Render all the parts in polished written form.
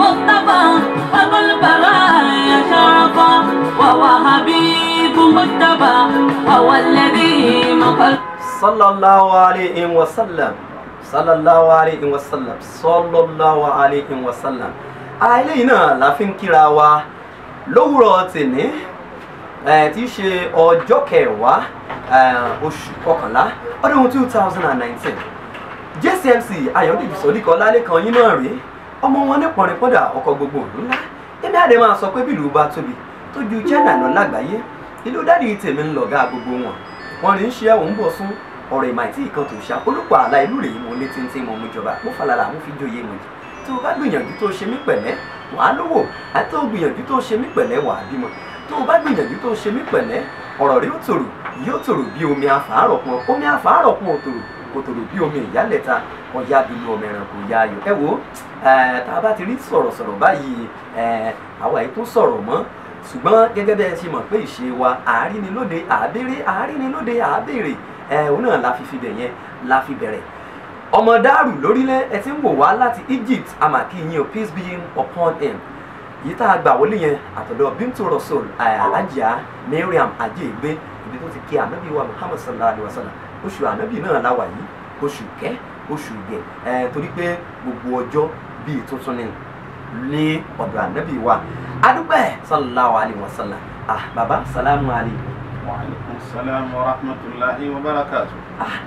مصطفى أبو البرايا شرفا وهو حبيب مجتبى وهو الذي مقل صلى الله عليه وسلم صلى الله عليه وسلم صلى الله عليه وسلم. eléyìí náà la fi ń kíra wa lówùrọ̀ tèmi tí í ṣe ọjọ́ kẹwàá oṣù kọkànlá ọdún 2019. JCMC Ayọ̀dèjì Sodiq Ọlálékan yín náà rèé, ọmọ wọn ní pọnripọ́dà ọkọ̀ gbogbo ìlú ńlá. Èmi àdé máa sọ pé bí ìlú bá tóbi tó ju China lọ lágbàáyé, ìlú dádì tèmi ń lọ̀gá gbogbo wọn rí ń ṣe ẹ̀wọ̀n ń bọ̀ fún ọ̀rọ̀ ìmọ̀ àti ìkan tó ṣá olùkọ́ àlà ìlú rèé mo lé téńté mo mú jọba mo falala mo fi joyè mo jì tó o bá gbìyànjú tó ṣe mí pẹ̀lẹ́ wàá lówó àti tó o gbìyànjú tó ṣe mí pẹ̀lẹ́ wàá bímọ tó o bá gbìyànjú tó ṣe mí pẹ̀lẹ́ ọ̀rọ̀ rí yóò tòrò bí omi àfàárọ̀ pọn omi àfàárọ̀ pọn kò tòrò bí omi ìyálẹ̀ta ọ̀yá bínú ọmọ ẹranko ya ayọ̀ ẹ wo tá a bá ti rí sọ̀rọ̀sọ̀rọ̀ báyìí àwa yìí tó sọ̀rọ̀ mọ́ ṣùgbọ́n gẹ́gẹ́ bẹ́ẹ̀ ṣe mọ̀ pé ìṣe wa àárínilóde àbèrè òun náà la fi bẹ̀ yẹn la fi bẹ̀rẹ̀ ọmọ Dàrú lórílẹ̀ ẹ ti ń wò wá láti Egypt amaki yín o peace be upon him yìí tá a gbà wọlé yẹn àtọ̀dọ̀ Bintu Rasul Ajia Mariam Ajegbe ibi tó ti kí ànábì wa Muhammad sallallahu alayhi wa sallam oṣù ànábì náà la wà yìí oṣù kẹ́ oṣù gẹ̀ torí pé gbogbo ọjọ́ bíi tuntun ni ní ọ̀dọ̀ ànábì wa adúpẹ́ sallallahu alayhi wa sallam baba salamu alaykum. Wa alaikum salam wa rahmatullahi wa barakatuh.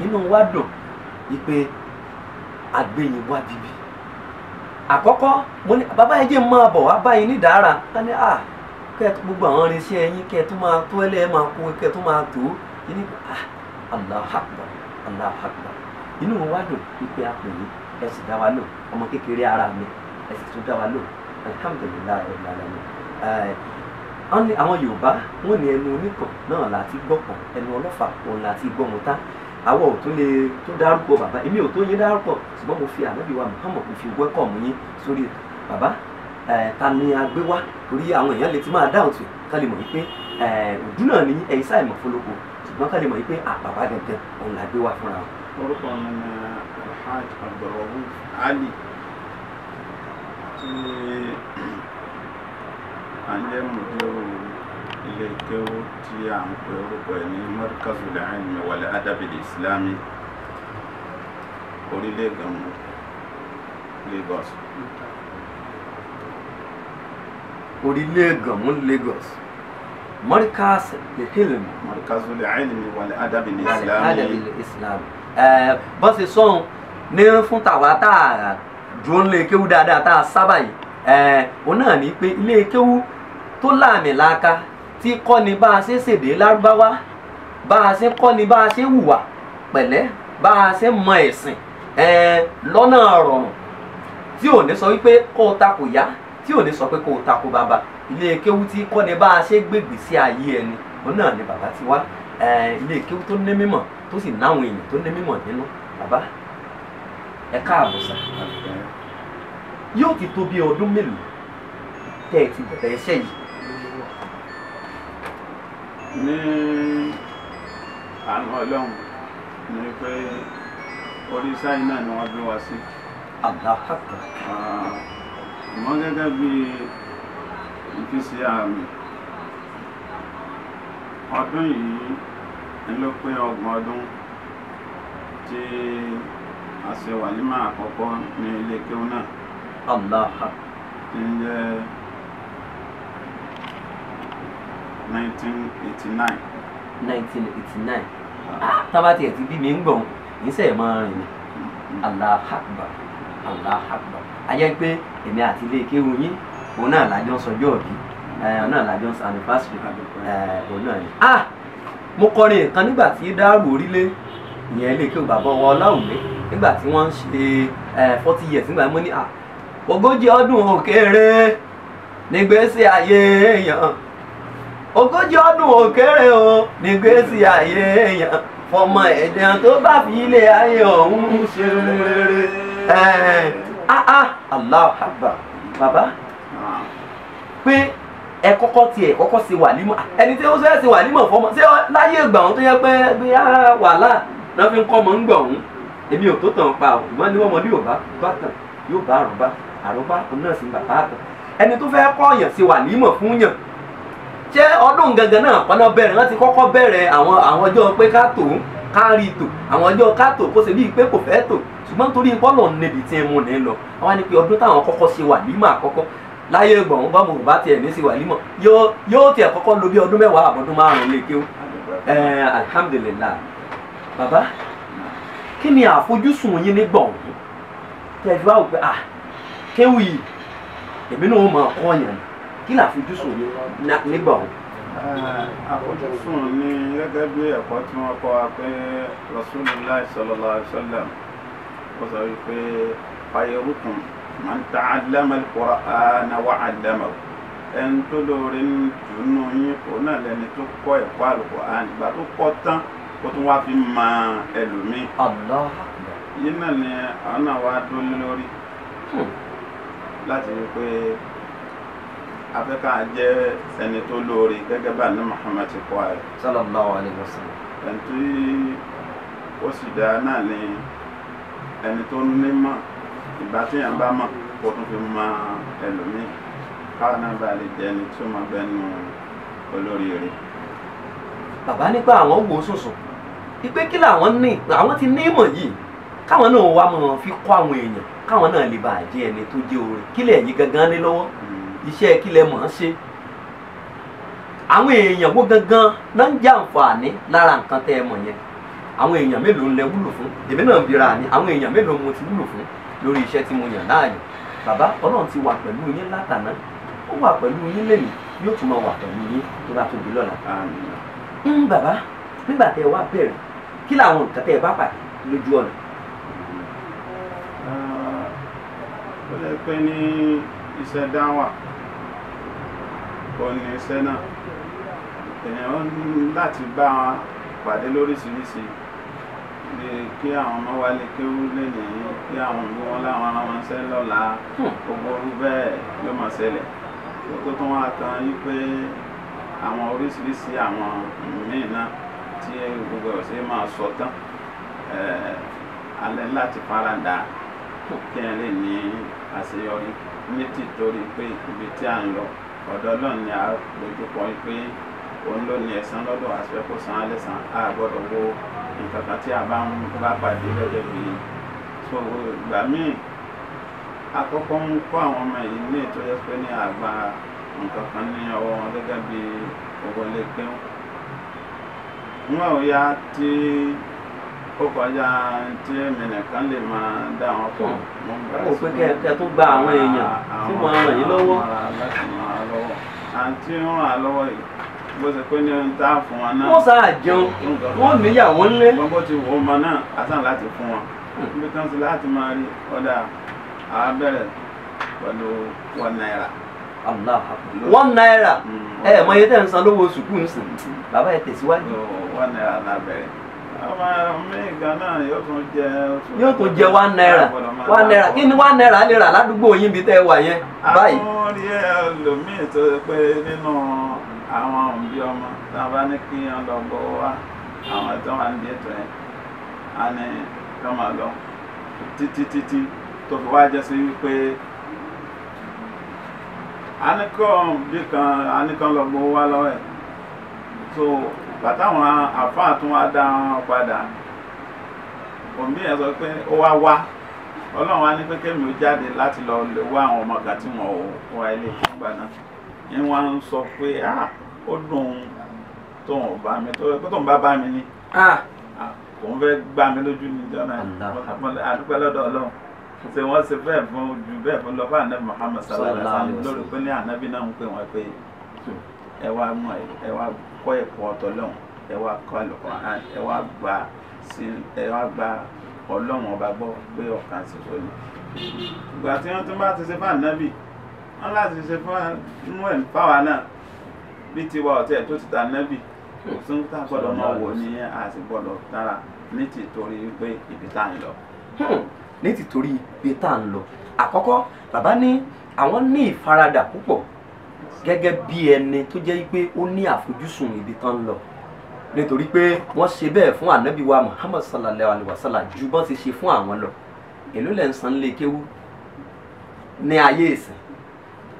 Inú wa dùn wípé àgbẹ̀yìn wá bíbí àkọ́kọ́ mo ní bàbá ẹ jẹ́ máa bọ̀ wá báyìí ní Dára ká ní kẹ́ẹ̀tù gbogbo àwọn irinṣẹ́ yín kẹ́ẹ̀tù máa tó ẹlẹ́ máa kó kẹ́ẹ̀tù máa tó yín ní Allahu Akbar Allahu Akbar inú wa dùn wípé a pè yín ẹ sì dá wa lò ọmọ kékeré ara mi ẹ sì tún dá wa lò alhamdulilayi alamin. Wọ́n ní àwọn Yorùbá wọ́n ní ẹnu oníkan náà láti gbọ́kàn ẹnu ọlọ́fà òun láti gbọ́mọta àwọn ò tún lè tó dárúkọ bàbá èmi ò tó yín dárúkọ ṣùgbọ́n mo fi ànábì wa Muhammad mo fi wẹ́kọ̀mù yín sórí bàbá ta ni a gbé wá torí àwọn èèyàn lè ti máa dá òtún ká lè mọ̀ wípé òdú náà ní ẹ̀yìn sáì mọ̀ fọlọ́kọ ṣùgbọ́n ká lè mọ̀ wípé bàbá gẹ́gẹ́ òun là gbé wá fúnra wọn. Orúkọ mi ni Alhaji Abdulrauf Ali tí à ń jẹ́ mùdírù ilé kéwú tí à ń pè orúkọ ẹ̀ ní Markazul Ilmi wal Adabil Islami orílẹ̀ Gàmù Lagos. Orílẹ̀ Gàmù Lagos Markazul Ilmi wal Adabil Islami. Bọ́n ṣe sọ́hun ní fún tàwa tá a dúró nílé kéwú dáadáa tá a sábà yìí òun náà ní pé ilé kéwú tó láàmì láaka tí kọ́ ni bá a ṣe ṣèdè lárúbáwá bá a ṣe kọ́ ni bá a ṣe hùwà pẹ̀lẹ́ bá a ṣe mọ ẹ̀sìn lọ́nà rọrùn tí ò ní sọ wípé kó o takò yá tí ò ní sọ pé kó o takò bàbá ilé kéwú tí kọ́ ni bá a ṣe gbègbè sí ayé ẹni òun náà ni bàbá ti wá ilé kéwú tó ní mímọ̀ tó sì náwọn èèyàn tó ní mímọ̀ nínú bàbá ẹ káàbọ̀ sà yóò ti tó bí ọdún mélòó tẹ́ ẹ ti bẹ̀rẹ̀ iṣẹ́ yìí. Ní àánú Ọlọ́run ni pé orí sáyìn náà ni wọ́n bí wá sí. Allahu Akbar. Mọ́ gẹ́gẹ́ bí ìfisí àmì ọdún yìí ń ló pé 30 ọdún tí a ṣe wàlímà àkọ́kọ́ ní ilé kéwú náà. Allahu Akbar. Tí ń jẹ́ 1989. 1989. Tábà tiẹ̀ ti bí mi ń gbọ̀n níṣẹ́ máa rìn ní. Allahu Akbar. Allahu Akbar. Ayé pé èmi àti ilé kéwú yín òun náà lájọ ń sọjọ́ òbí òun náà lájọ ń sọ anniversary òun náà ni. Mo kọrin kan nígbà tí Dàrú orílẹ̀ ìyẹn ilé kéwú bàbá wa Ọláwùmí nígbà tí wọ́n ń ṣe 40 years nígbà mo ní 40 ọdún òkèrè nígbésí ayé èèyàn 40 ọdún òkèrè o nígbésí ayé èèyàn fọmọ ẹ̀dẹ̀ tó bá fi ilé ayé ọ̀hún ṣe rere. Allahu Akbar bàbá pé ẹ kọ́kọ́ tiẹ̀ kọ́kọ́ ṣe wàlímọ̀ ẹni tí ó fẹ́ ṣe wàlímọ̀ fọmọ ṣé láyé ìgbà ọ̀hún tó yẹ pé bí wàhálà náà fi ń kọ́ ọmọ ń gbọ̀ ọ̀hún èmi ò tó tàn pa ọ̀ ìwọ́n ní ọmọdé yóò bá tàn yóò bá àrùn bá àròbá òun náà sì ń bàbá àtàn ẹni tó fẹ́ kọ́ọ̀yàn sí wàlímọ̀ fún yàn ṣé ọdún gangan náà pọnà bẹ̀rẹ̀ láti kọ́kọ́ bẹ̀rẹ̀ àwọn ọjọ́ pé ká tò ká rí tò àwọn ọjọ́ ká tò kó ṣe bíi pé kò fẹ́ tò ṣùgbọ́n torí bọ́ọ̀lù níbi tí ń mú ní lọ àwọn ni pé ọdún táwọn kọ́kọ́ ṣe wàlímọ̀ àkọ́kọ́ láyé gbọ̀n bá mo bá tiẹ̀ ní sí wàlímọ̀ yóò tiẹ̀ kọ́kọ́ lo bí ọdún mẹ́wàá àbọ̀dún márùn-ún lè kéwú alhamdulilayi bàbá kí ni àfojúsùn yín nígbà ọ̀hún tẹ̀síwá wò pé kéwù yìí èmi náà máa kọ́ yàn kí ni àfojúsùn yín nígbà ọ̀hún. àfojúsùn ni gẹ́gẹ́ bí ẹ̀kọ́ tí wọ́n kọ́ wa pé Rasulullah sallallahu alaihi wasallam ó sọ wípé khayrukum man ta'allama al-Qur'ana wa 'allamahu ẹni tó lóore dùnú yín òun náà lẹni tó kọ́ ẹ̀kọ́ Al-Qur'an ìgbà tó kọ́ tán ó tún wá fi mọ ẹlòmíì. yìí náà ni àwọn náà wá dún lórí láti rí pé afẹ́ká jẹ́ ẹni tó lóore gẹ́gẹ́ bá ní Muhammad ti kọ́ ẹ̀. sallallahu alaihi wasallam. ẹni tí ó sì dáa náà ni ẹni tó nímọ̀ ìgbà tí yẹn bá mọ̀ kó tún fi mọ ẹlòmíì káwọn náà bá lè jẹ́ ẹni tí ó máa bẹ́nu olóríire. bàbá nípa àwọn wo sùnsùn ìpè kí làwọn ní àwọn ti ní ìmọ̀ yìí káwọn náà wá mọ̀ fi kọ́ àwọn èèyàn káwọn náà lè bàa jẹ́ ẹni tó jẹ́ oore kílẹ̀ yìí gangan ní lọ́wọ́ iṣẹ́ kílẹ̀ mọ̀ ọ́n ṣe àwọn èèyàn wo gangan náà ń jẹ àǹfààní lára nǹkan tẹ́ ẹ mọ̀ yẹn àwọn èèyàn mélòó ń lẹ wúlò fún èmi náà ń bira ni àwọn èèyàn mélòó mo ti wúlò fún lórí iṣẹ́ tí mo yàn láàyò bàbá Ọlọ́run ti wà pẹ̀lú yín látàná ó wà pẹ̀lú yín lẹ́nu yóò tún máa wà pẹ̀lú yín tó bá tóbi lọ́la. bàbá nígbà tẹ́ ẹ wá bẹ̀rẹ̀ kí làwọn nǹkan tẹ́ ẹ bá pàdé lójú ọ̀nà. ó lè pé ní iṣẹ́ dáwà kò ní iṣẹ́ náà èèyàn láti bá wọn pàdé lóríṣiríṣi bí kí àwọn ọmọ wa lè kéwú lẹ́yìn kí àwọn òbí wọn láwọn ará wọn ṣẹ́ lọ́la gbogbo orú bẹ́ẹ̀ ló máa ṣẹlẹ̀ tó tún wá kan yí pé àwọn oríṣiríṣi àwọn míì náà tí gbogbo ọ̀sẹ̀ máa sọ tán alẹ́ láti faradà kí ẹ lè ní àṣeyọrí ní tìtorí pé ibi tí à ń lọ ọ̀dọ̀ Ọlọ́run ni a lójú pọ̀ pé òun ló ní ẹ̀san lọ́dọ̀ àṣẹ kó san án lẹ́san a gbọ́dọ̀ wo nǹkan kan tí a bá ń bá pàdé lọ́jọ́ bí i so ìgbà míì àkọ́kọ́ ń kọ́ àwọn ọmọ yìí ní ìtọ́jú pé ní àgbà nǹkan kan ní ọwọ́ wọn gẹ́gẹ́ bí owó lè pín wọn ò yá tí ó kọjá tí èmi nìkan lè máa dá wọn pọ̀. ó pé kẹ́ tó gba àwọn èèyàn tí wọ́n ràn yín lọ́wọ́. àti ń ràn án lọ́wọ́ yìí bó ṣe pé ní ohun tá a fún wọn náà. wọ́n sáà jẹun wọ́n níyàwó ńlé. gbogbo ti wò ó mọ náà àtàn láti fún wọn. ibi kan sí láti máa rí ọ̀dà àwa bẹ̀rẹ̀ pẹ̀lú $1. Allah $1. ẹ mọ iye tẹ́ ń san lówó sùkúù ń sìn bàbá ẹ tẹ̀síwájú. $1 la bẹ̀rẹ̀. ọmọ mi gan náà yóò tún jẹ $1. kí ni $1 lè rà ládùúgbò yín bí tẹ́ ẹ wà yẹn báyìí. àwọn rí ẹlòmíì tó pé nínú àwọn òbí ọmọ tí wọn bá ní kí wọn lọ gbọ́ wá àwọn tó wà ní ètò yẹn á ní kí wọn máa lọ títí tó fi wá jẹ́ sí wípé anìkan lọ gbọ́ wá lọ́wọ́ ẹ̀ so bàtà àwọn àfáà tún wá dá wọn padà òbí yẹn sọ pé ó wá Ọlọ́run wá ní pé kémi ó jáde láti lọ lè wá àwọn ọmọ kan tí wọn ò wá ilé ìgbà náà ní wọn ń sọ pé ó dùn tóun bá mi tóun bá mi ní òun fẹ́ gbá mi lójú ní ìjọ náà àdúpẹ́ lọ́dọ̀ Ọlọ́run ṣe wọ́n ṣe bẹ́ẹ̀ fún ju bẹ́ẹ̀ fún lọ́fà ànábì Muhammad sallallahu alaihi wasallam lórí pé ní ànábì náà ń pè wọ́n pé ẹ wá mọ̀ ẹ wá kọ́ ẹ̀kọ́ ọ̀tọ̀ lọ́hùn ẹ wá kọ́ Al-Qur'an ẹ wá gba Ọlọ́run ọba gbọ́ pé ọ̀kan sì tó ní. ìgbà tí wọ́n tún bá ti ṣe fún ànábì wọ́n láti ṣe fún ẹ̀ fáwa náà bí tiwa ọ̀tẹ̀ tó ti ta ànábì tún tá gbọ́dọ̀ máa wò ní àti gbọ́dọ̀ dára ní tìtorí pé ibi tá à ń lọ. ní tìtorí ibi tá à ń lọ àkọ́kọ́ bàbá ní àwọn ní ìfaradà púpọ̀ gẹ́gẹ́ bí ẹni tó jẹ́ pé ó ní àfojúsùn ibi tán ń lọ nítorí pé wọ́n ṣe bẹ́ẹ̀ fún ànábì wa Muhammad sallallahu alaihi wasallam ju bọ́n ti ṣe fún àwọn lọ èló lẹ́ ń san lé kéwú ní ayé ìsìn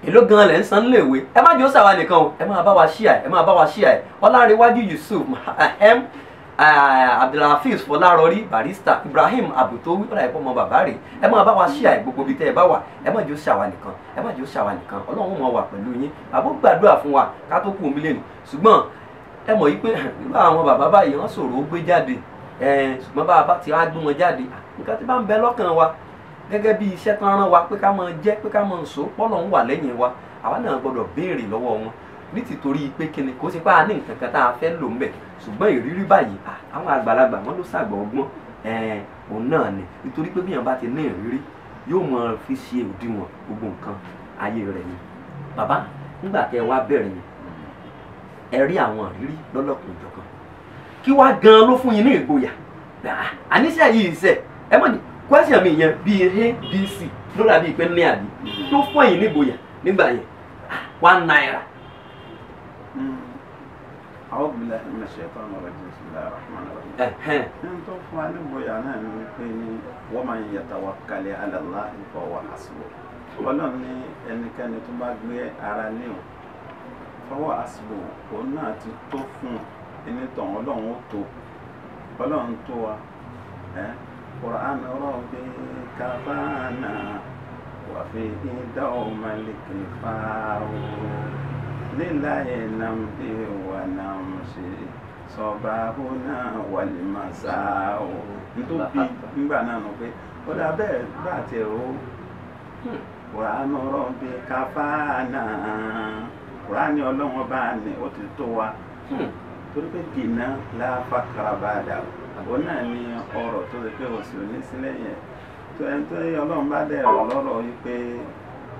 èló gan lẹ̀ ń san léèwé ẹ má jẹ́ ó ṣàwa nìkan o ẹ máa bá wa ṣíà ẹ máa bá wa ṣíà ẹ Ọlárewájú Yusuf Abdulhafiz Fọlárọrí Barrister Ibrahim Abutowi ọ̀rọ̀ ẹ̀pọ̀ ọmọ bàbá rẹ̀ ẹ máa bá wa ṣíà ẹ gbogbo ibi tẹ́ ẹ bá wà ẹ má jẹ́ ó ṣàwa nìkan ẹ má jẹ́ ó ṣàwa nìkan Ọlọ́run mọ̀ wà pẹ̀lú yín àbó gbàdúrà fún wa ká tó kú omi lẹ́nu ṣùgbọ́n ẹ mọ̀ yí pé nígbà àwọn bàbá báyìí wọ́n ṣòro gbé jáde ṣùgbọ́n bá a bá ti wá gbé wọn jáde nǹkan tí bá ń bẹ lọ́kàn wa gẹ́gẹ́ bí iṣẹ́ tán rán wa pé ká máa jẹ́ pé ká máa sọ pọ́lọ̀ ń wà lẹ́yìn wa àwa náà gbọ́dọ̀ béèrè lọ́wọ́ wọn ní tìtorí pé kíni kó sì pa á ní nǹkan kan tá a fẹ́ lò ń bẹ̀ ṣùgbọ́n ìrírí báyìí àwọn àgbàlagbà wọn ló ṣàgbà ọgbọ́n òun náà ni nítorí pé bíyàn bá ti ní ìrírí yóò mọ fi ṣe òdiwọ̀n gbogbo nǹkan ayé rẹ̀ ni bàbá nígbà tẹ́ wá bẹ̀rẹ̀ yẹn ẹ rí àwọn ìrírí lọ́lọ́kùn ìjọkan kí wá gan ló fún yín ní ìgboyà àníṣe yìí ṣe ẹ mọ̀ ní question mi yẹn bíi abc ló dàbí pé ní àbí ló fún yín ní ìgboyà nígbà yẹn ₦1. أعوذ بالله من الشيطان الرجيم بسم الله الرحمن الرحيم. أنتم فعلوا بيانا ومن يتوكل على الله فهو حسبه. Ọlọ́run ní ẹnikẹ́ni tó bá gbé ara lé o fọwọ́ àsìbò òun náà ti tó fún ẹni tàn Ọlọ́run ó tó Ọlọ́run tó wa Qur'an rabbi kafana wa fihi dawmal kifaaru lillahi namdi wa namshi sabahuna wal masau nítorí nígbà náà nù pé ó dà bẹ́ẹ̀ bá ti rò ó Qur'an rabbi kafana Qur'an Ọlọ́run bá ní ó ti tó wa torí pé gìnà láfàkàrà bá dà ó náà ní ọ̀rọ̀ tó lè pé òsì òní sílẹ̀ yẹn tó ẹni tó Ọlọ́run bá dẹ̀ rọ̀ lọ́rọ̀ yìí pé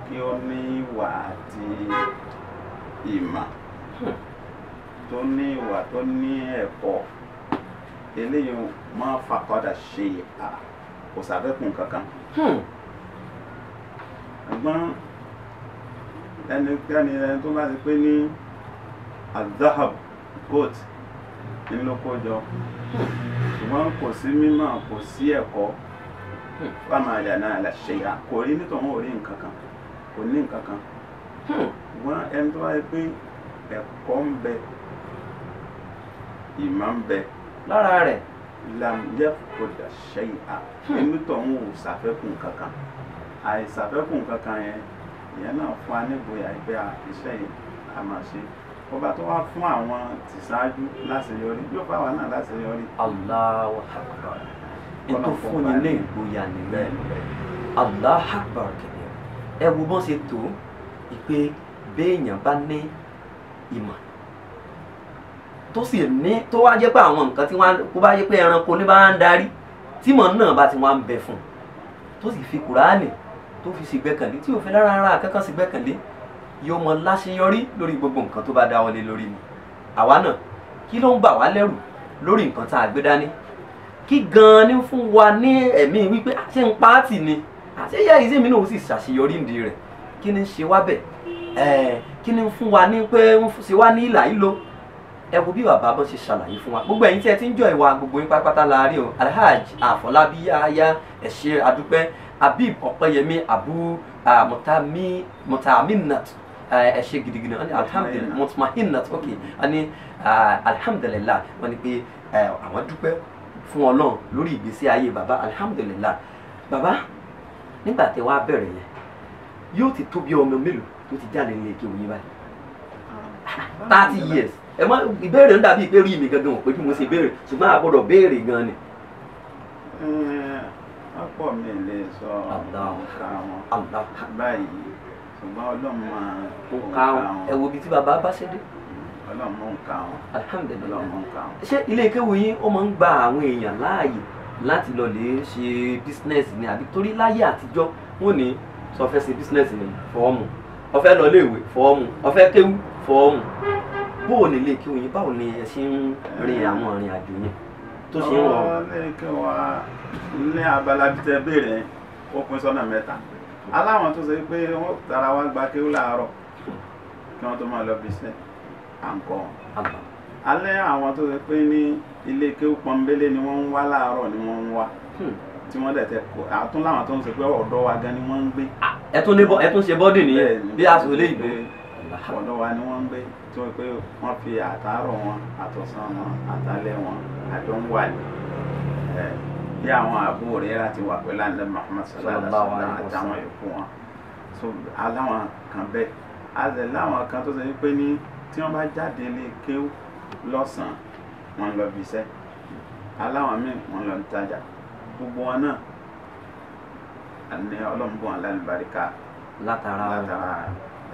kí ó ní ìwà àti ìmọ̀ tó ní ìwà tó ní ẹ̀kọ́ eléyìí máa fàkọ́dà ṣe kò sàfẹ́kùn kankan ẹ̀gbọ́n ẹnikẹ́ni ẹni tó bá ti pé ní azahab goat nínú kójọ ṣùgbọ́n kò sí mímọ̀ kò sí ẹ̀kọ́ wà máa yà náà là ṣe à kò rí nítorí ò rí nǹkan kan kò ní nǹkan kan ṣùgbọ́n ẹni tó bá ti pé ẹ̀kọ́ ń bẹ ìmọ̀ ń bẹ lára rẹ̀ làmúyẹ́ kò dà ṣe à nítorí ò sàfẹ́kùn kankan àìsàfẹ́kùn kankan yẹn ìyẹn náà fún wa nígboyà ìgbé iṣẹ́ yìí a máa ṣe ọba tó wá fún àwọn tìṣáájú láṣeyọrí yóò bá wa náà láṣeyọrí. Allahu Akbar ètò fún yín ní ìgboyà nìyẹn Allahu Akbar kẹ̀kẹ́ ẹ wo bọ́n ṣe tó ìpè béèyàn bá ní ìmọ̀ tó sì ní tó wá jẹ́ pé àwọn nǹkan tí wọ́n kó bá jẹ́ pé ẹranko ní bá ń darí tímọ̀ náà bá ti wá ń bẹ fún tó sì fi Kùránì tó fi sì gbẹ́kànlé tí òfin lára ara kankan sì gbẹ́kànlé yóò mọ láṣeyọrí lórí gbogbo nǹkan tó bá dáwọ́lé lórí ni àwa náà kí ló ń bà wá lẹ́rù lórí nǹkan tá a gbé dání kí gan-an ní fún wa ní ẹ̀mí wípé àṣẹ ń pààtì ni àṣẹ yẹ ìṣe mi náà ó sì ṣàṣeyọrí ìdí rẹ̀ kí ni ṣe wá bẹ̀ kí ni fún wa ní pé ń ṣe wá ní ìlà ìlò ẹ wo bí bàbá bọ́ ṣe ṣàlàyé fún wa gbogbo ẹ̀yin tí ẹ ti ń jọ ìwà gbogbo yín pátápátá láàárín o Alhaji Àfọlábí Yahya ẹ ṣé adúpẹ́ Habib Ọpẹ́yẹmí Abu Mutaminat ẹ ṣé gidigidi wọ́n ní alhamdulilayi Mutmainat ok wọ́n ní alhamdulilayi wọ́n ní pé àwọn dúpẹ́ fún Ọlọ́run lórí ìgbésí ayé bàbá alhamdulilayi bàbá nígbà tẹ́ wá bẹ̀rẹ̀ yẹn yóò ti tó bí ọmọ mélòó tó ti jáde nílé kí òye báyìí 30 years ẹ mọ ìbéèrè ń dàbí ìpérí mi gangan ò pé kí mo ṣe béèrè ṣùgbọ́n a gbọ́dọ̀ béèrè gan ni. ọ̀pọ̀ mi lè sọ nǹka wọn báyìí ṣùgbọ́n Ọlọ́run máa nǹka wọn ẹ wo ibi tí bàbá bá ṣe dé. Ọlọ́run mọ̀ nǹka wọn. alhamdulilayi ṣé ilé ìkéwò yín ó máa ń gba àwọn èèyàn láàyè láti lọ lè ṣe bísínẹ́sì ni àbí torí láyé àtijọ́ wọ́n ní sọ fẹ́ ṣe bísínẹ́sì ni fọ́ọ̀mù ó fẹ́ lọ léèwé fọ́ọ̀mù ó fẹ́ kéwú fọ́ọ̀mù bóò ní ilé ìkéwò yín báwo ni ẹ ṣe ń rin àwọn ìrìn àjò yẹn tó ṣe ń rọrùn. ilé ìkéwò wa ní abala bí tẹ béèrè ó pín sọ́nà mẹ́ta aláwọn tó ṣe pé wọ́n tara wá gba kéwú láàárọ̀ kí wọ́n tó máa lọ bí iṣẹ́ à ń kọ́ wọn. alẹ́ àwọn tó ṣe pé ní ilé kéwú pọ́nbélé ni wọ́n ń wá láàárọ̀ ni wọ́n ń wá tí wọ́n dẹ̀ tẹ kó àtún láwọn tó ń sọ pé ọ̀dọ̀ wa gan ni wọ́n ń gbé. ẹ tún ṣe bọ́dì nìyẹn bí aṣọ ilé ìgbé. ọ̀dọ̀ wa ni wọ́n ń gbé tí wọ́n pé wọ́n fi àtàárọ̀ wọn àtọ̀sán wọn àtàlẹ́ wọn àjọ ń wà ní. bí àwọn àbúrò rẹ̀ láti wà pẹ̀lú àná Muhammad sallallahu alaihi wasallam àtàwọn yòókù wọn. so aláwọn kan bẹ́ẹ̀ azẹ láwọn kan tó ṣe pé ní tí wọ́n bá jáde lé kéwú lọ́sàn-án wọ́n lọ bí iṣẹ́ aláwọn míì wọ́n lọ ń tajà gbogbo wọn náà ní ọlọ́mùbọ̀n alálùbáríkà látara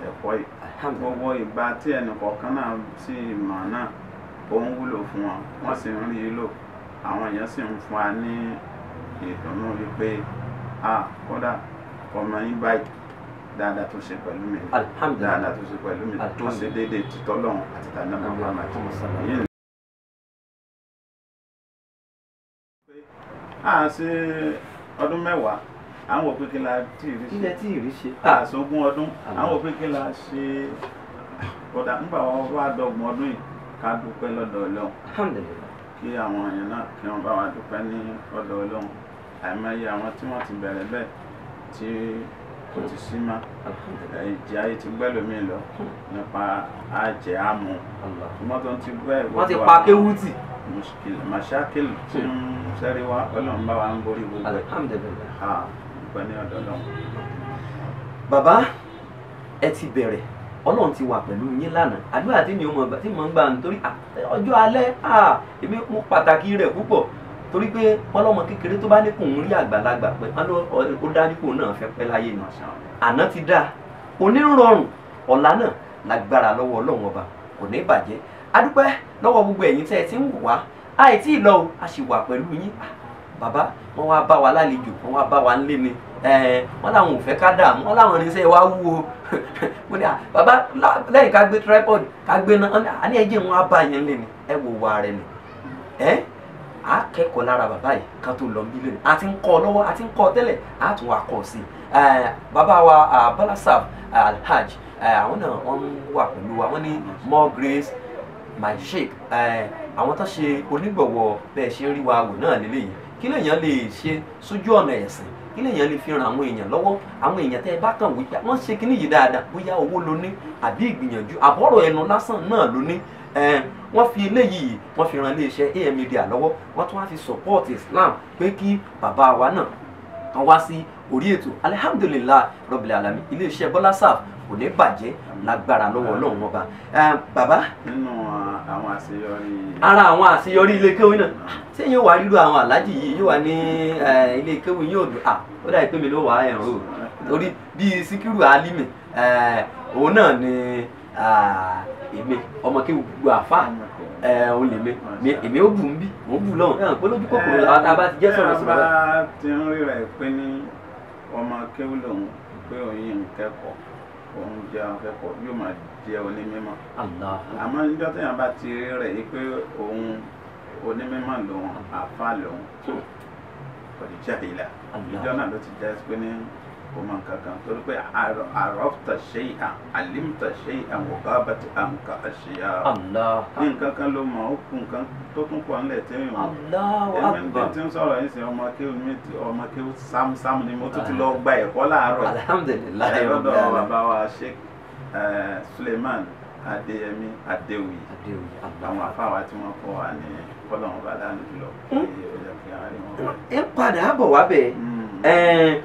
ẹ̀kọ́ yìí gbogbo ìgbà tí ẹnì kọ̀ọ̀kan náà sì mọ̀ náà ó ń wúlò fún wọn wọ́n sì ń rí i lò àwọn èèyàn sì ń fún wa ní ìdùnnú wípé kódà ọmọ yín báyìí dáadáa tó ṣe pẹ̀lú mi dáadáa tó ṣe pẹ̀lú mi tó ṣe déédéé títọ́ lọ́hùn àti tànà Muhammad yìí. Ṣe ọdún mẹ́wàá àwọn òpin kí la tí ì rí ṣe àṣogún ọdún àwọn òpin kí la ṣe kódà nígbà wọn wá dọ́gbọ̀n ọdún yìí ká dúpẹ́ lọ́dọ̀ Ọlọ́run kí àwọn èèyàn náà kí wọ́n bá wa dúpẹ́ ní ọ̀dọ̀ Ọlọ́run àìmọye àwọn tí wọ́n ti bẹ̀rẹ̀ bẹ́ẹ̀ tí kò ti sí má ìjì ayé ti gbẹ́ lómi lọ nípa àjẹ́ àmú mọ́tò ti bẹ́ẹ̀ wọ́n ti pa kéwútì mashakil tí ń sẹ́rí wa Ọlọ́run bá wa ń borí gbogbo ẹ̀ dúpẹ́ ní ọ̀dọ̀ Ọlọ́run. bàbá ẹ ti bẹ̀rẹ̀ Ọlọ́run ti wà pẹ̀lú yín lánàá àdúrà tí mi ò mọ̀ tí mò ń gbà nítorí ọjọ́ alẹ́ èmi mú pàtàkì rẹ̀ púpọ̀ torí pé wọn lọ́mọ kékeré tó bá ní kò ń rí àgbàlagbà pé ó dájú kò náà fẹ́ pẹ́ láyé ni àná ti dáa onírọ̀rùn ọ̀la náà lágbára lọ́wọ́ Ọlọ́run ọba kò ní bàjẹ́ adúpẹ́ lọ́wọ́ gbogbo ẹ̀yin tẹ́ ẹ ti ń wò wá àìtí ìlọ o a sì wà pẹ̀lú yín bàbá wọn wá bá wa lálejò wọn wá bá wa ńlé ni wọn làwọn ò fẹ́ ká dààmú wọn làwọn irinṣẹ́ wa wúwo mo ní bàbá lẹ́yìn ká gbé tripod ká gbé náà àní ẹjẹ́ wọn á bá yẹn lé ni ẹ wò wá rẹ ni a kẹ́kọ̀ọ́ lára bàbá yìí ká tó lọ bí lónìí a ti ń kọ́ lọ́wọ́ a ti ń kọ́ tẹ́lẹ̀ a tún wà kọ́ sí i bàbá wa Balasab Alhaj àwọn náà wọ́n wà pẹ̀lú wa wọ́n ní more grace my sheikh àwọn tó ṣe onígbọ̀wọ́ bẹ́ẹ̀ ṣe ń rí wa wò náà lélẹ́yìn kí lèèyàn lè ṣe sójú ọ̀nà ẹ̀sìn kí lèèyàn lè fi ran àwọn èèyàn lọ́wọ́ àwọn èèyàn tẹ́ ẹ bá kàn wípé wọ́n ṣe kíní yìí dáadáa bóyá owó ló ní àbí ìgbìyànjú àbọ̀rọ̀ ẹnu lásán náà ló ní wọ́n fi eléyìí wọ́n fi ran iléeṣẹ́ AM Media lọ́wọ́ wọ́n tún wá fi support Islam pé kí bàbá wa náà wọ́n wá sí orí ètò alihamudulilayi Rabbil alamin iléeṣẹ́ Balasab kò ní bàjẹ́ lágbára lọ́wọ́ Ọlọ́run ọba bàbá. nínú àwọn àṣeyọrí. ara àwọn àṣeyọrí ilé kéwì náà ṣé yóò wá rírú àwọn aláàjì yìí yóò wá ní ilé kéwì yóò dùn ó dà pé mi ló wà ẹ̀rọ torí bíi Síkírù Álímì òun náà ni èmi ọmọ kéwì gbogbo àfa òun lè mi èmi ó bù ń bí mò ń bù lọ́hùn pé lójú kòkòrò àwọn tá a bá ti jẹ́ sọ̀rọ̀ sọ̀rọ̀. bá ti ń rí rẹ̀ pé ní ọmọ kéwì lòun pé òun ń kẹ́kọ̀ọ́ òun jẹ́ akẹ́kọ̀ọ́ yóò máa jẹ́ onímọ̀. àmọ́ níjọ́ téèyàn bá ti rí rẹ̀ yìí pé òun onímọ̀ lòun àfa lòun kò ní jẹ́ ìlà ìjọ náà ló ti jẹ́ pé ní ọmọ kankan torí pé àrọ́fta shay'an alimta shay'an wa ghabat anka ashya. ní nǹkan kan ló mọ̀ ó kú nǹkan tó tún pọ̀ nílẹ̀ tí èèyàn mọ̀ èmi tí ń sọ̀rọ̀ yìí sí ọmọ kéwù sámúsámú ni mo tún ti lọ gba ẹ̀kọ́ láàárọ̀ alhamdulilayi lọ́dọ̀ bàbá wa Sheikh Suleiman Adéyẹmí Adéwì àwọn afáwa tí wọ́n kọ́ wa ní kọ́lọ́mù bàdá nìjùlọ ẹ padà bọ̀ wá bẹ́ẹ̀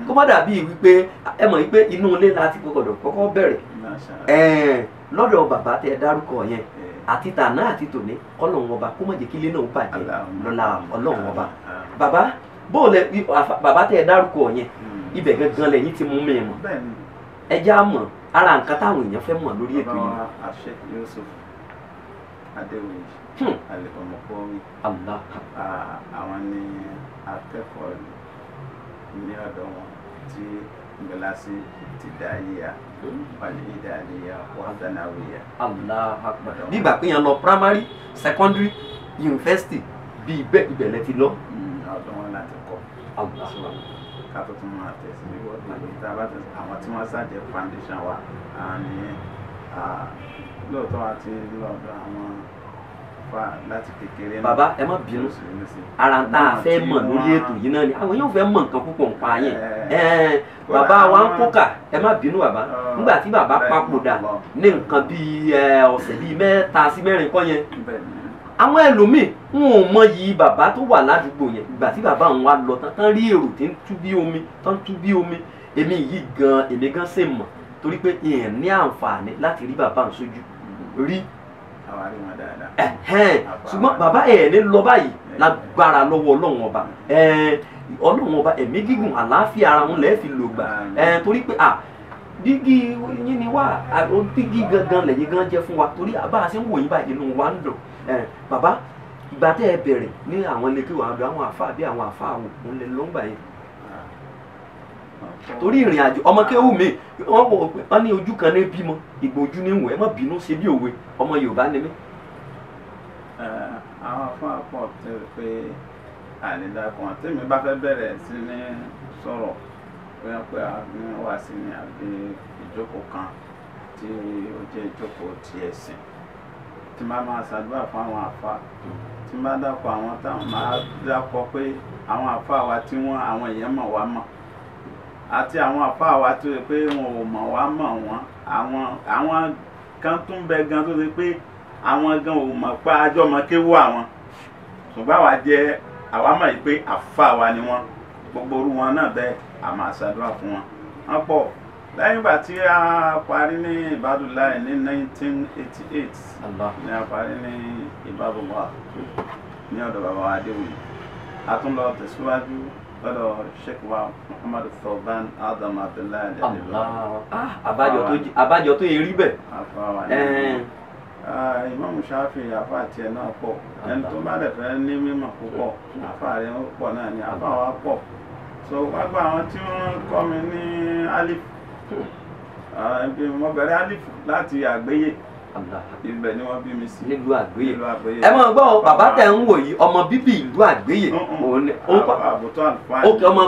kó má dàbí wípé ẹ mọ̀ wípé inú ilé láti gbọ́dọ̀ kọ́kọ́ bẹ̀rẹ̀ lọ́dọ̀ bàbá tẹ dárúkọ yẹn àti tàná àti tòní kọ́lọ́hún ọba kó má jẹ́ kí ilé náà bàjẹ́ lọ́la ọlọ́hún ọba bàbá bóòlẹ̀ bàbá tẹ dárúkọ yẹn ibẹ̀ gangan lẹ́yìn tí mú mi mọ̀ ẹ já mọ̀ ara nǹkan táwọn èèyàn fẹ́ mọ̀ lórí ètò yìí. Sheikh Yusuf Adéwì Al-Omokori àwọn ní akẹ́kọ̀ọ́ ní ọ̀dọ̀ wọn tí gíláàsì ti dáyà wàlẹ̀ ìdàlẹ́yà wàdánàwìyà. nígbà pé yẹn lọ primary secondary university bí ibẹ̀lẹ̀ ti lọ. ọ̀dọ̀ wọn láti kọ́ ká tó tún máa tẹ̀sí ní wọ́ọ̀dù ìlú tá a bá tẹ̀sí àwọn tí wọ́n ṣàjẹ́ foundation wa ní lóòótọ́ àti lọ́dọ̀ àwọn àfa láti kékeré. Bàbá ẹ má bínú ara tá a fẹ́ mọ̀ lórí ètò yìí náà ni àwọn yóò fẹ́ mọ̀ nǹkan púpọ̀ nípa yín bàbá wa ń kókà ẹ má bínú bàbá nígbà tí bàbá papòdà ní nǹkan bíi ọ̀sẹ̀ bíi 3 sí 4 kọ́ yẹn àwọn ẹlòmíì wọn ò mọyì bàbá tó wà ládùúgbò yẹn ìgbà tí bàbá òun wá lọ tán rí èrò tí ń tú bí omi èmi yìí èmi gan ṣe mọ̀ torí pé èèyàn ní àǹfààní láti rí bàbá òun sójú rí ṣùgbọ́n bàbá ẹ̀ ní lọ báyìí lágbára lọ́wọ́ ọlọ́run ọba ẹ̀mí gígùn àlàáfíà ara wọn lẹ́ẹ̀ fi lò gbà torí pé dígí yín ni wá dígí gangan lẹ́yìn gan jẹ́ fún wa torí bá a ṣe ń wò yín báyìí inú wa ń dùn bàbá ìgbà tẹ́ ẹ bẹ̀rẹ̀ ní àwọn ilé kíwà àbí àwọn àfáà bí àwọn àfáà òun lè lọ́ngbà yẹn torí ìrìn àjò ọmọ kéwù mi wọ́n ní ojú kan ní bímọ ìgbà ojú ní wọ̀ ẹ má bínú ṣe bí òwe ọmọ Yorùbá ni mí. àwọn afáà pọ̀ tẹ́ pé ànídàkùn tèmi bá fẹ́ bẹ̀rẹ̀ sí ní sọ̀rọ̀ bóyá pé àbí wá sí ní àbí ìjókòó kan tí ó jẹ́ ìjókòó ti ẹ̀sìn tí máa ṣàdúrà fún àwọn àfáà tí máa dákọ̀ àwọn táwọn máa dákọ̀ pé àwọn àfáà wa tí àwọn èèyàn mọ̀ wá mọ̀ àti àwọn àfáà wa tó yẹ pé wọn ò mọ̀ wá mọ̀ wọ́n àwọn kan tún bẹ gan tó yẹ pé àwọn gan ò mọ̀ pa àjọmọ̀ kéwú àwọn ṣùgbọ́n àwa jẹ́ àwa mọ̀ yìí pé àfáà wa ni wọ́n gbogbo orú wọn náà bẹ́ẹ̀ a máa ṣàdúrà fún wọn wọ́n pọ̀ lẹ́yìn ìgbà tí a parí ní Ibadullah ní 1988 ni a parí ní Ibadullah ní ọ̀dọ̀ bàbá wa Adéwòye a tún lọ tẹ̀síwájú lọ́dọ̀ Sheikh wa Muhammad Thawban Adam Abdullahi àbájọ tó yẹ rí bẹ́ẹ̀. Imam Shafi àfa àti ẹ̀ náà pọ̀ ẹni tó bá dẹ̀ fẹ́ ní mímọ̀ púpọ̀ àfa rẹ̀ pọ̀ náà ni àfa wa pọ̀ so wá gba àwọn tí wọ́n kọ́ mi ní alif mo bẹ̀rẹ̀ alif láti Àgbéyé ibẹ̀ ni wọ́n bí mi sí nílùú Àgbéyé ẹ máa gbọ́ bàbá tẹ̀ ń wò yìí ọmọ bíbí ìlú Àgbéyé àbùtọ́ àlùfáà ọmọ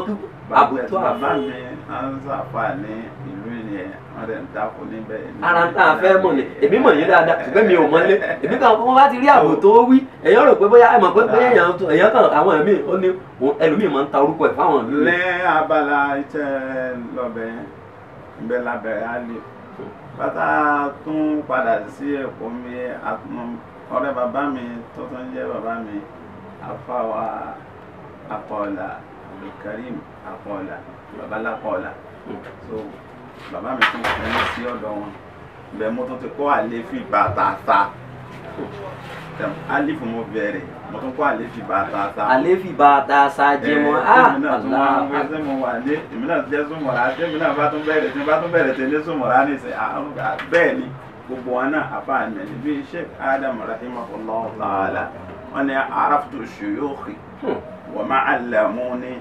àbùtọ́ bàbá mi àǹsàfà ní ìlú yẹn wọ́n dẹ̀ ń dáko níbẹ̀. ara tá a fẹ́ mọ̀ ni èmi mọ̀ yín dáadáa ṣùgbọ́n mi ò mọ́lé èmi kan wọ́n bá ti rí ààbò tó wí èèyàn rò pé bóyá ẹ mọ̀ pé èèyàn kan àwọn ẹ̀mí ó ní ẹlòmíì máa ń ta orúkọ ẹ̀ fáwọn ìlú. lẹ́ abala iṣẹ́ lọ́bẹ̀ yẹn ibẹ̀ labẹ̀rẹ̀ á lè bàtà tún padà sí Èkó mi ọ̀rẹ́ bàbá mi tó tún jẹ́ bàbá mi àfàwà Akọ́ọ̀là Abdulkarim Akọ́ọ̀là babalákọ́ọ̀là so bàbá mi tún fẹ́ sí ọ̀dọ̀ wọn bẹ́ẹ̀ mo tún ti kọ́ àléfì bàtàtà alifu mo bẹ̀rẹ̀ mo tún kọ́ àléfì bàtàtà. àléfì bàtàtà jẹ́ mọ́ èmi náà tún wá wí sí mo wà ní èmi náà jẹ́ súnmọ̀ra tèmi náà bá tún bẹ̀rẹ̀ tẹ̀lé súnmọ̀ra ní ìsìn bẹ́ẹ̀ ni gbogbo wọn náà àfáà ní bí Sheikh Adam rahimahullah ta'ala wọn ni araftu shuyukhi wa ma allamuni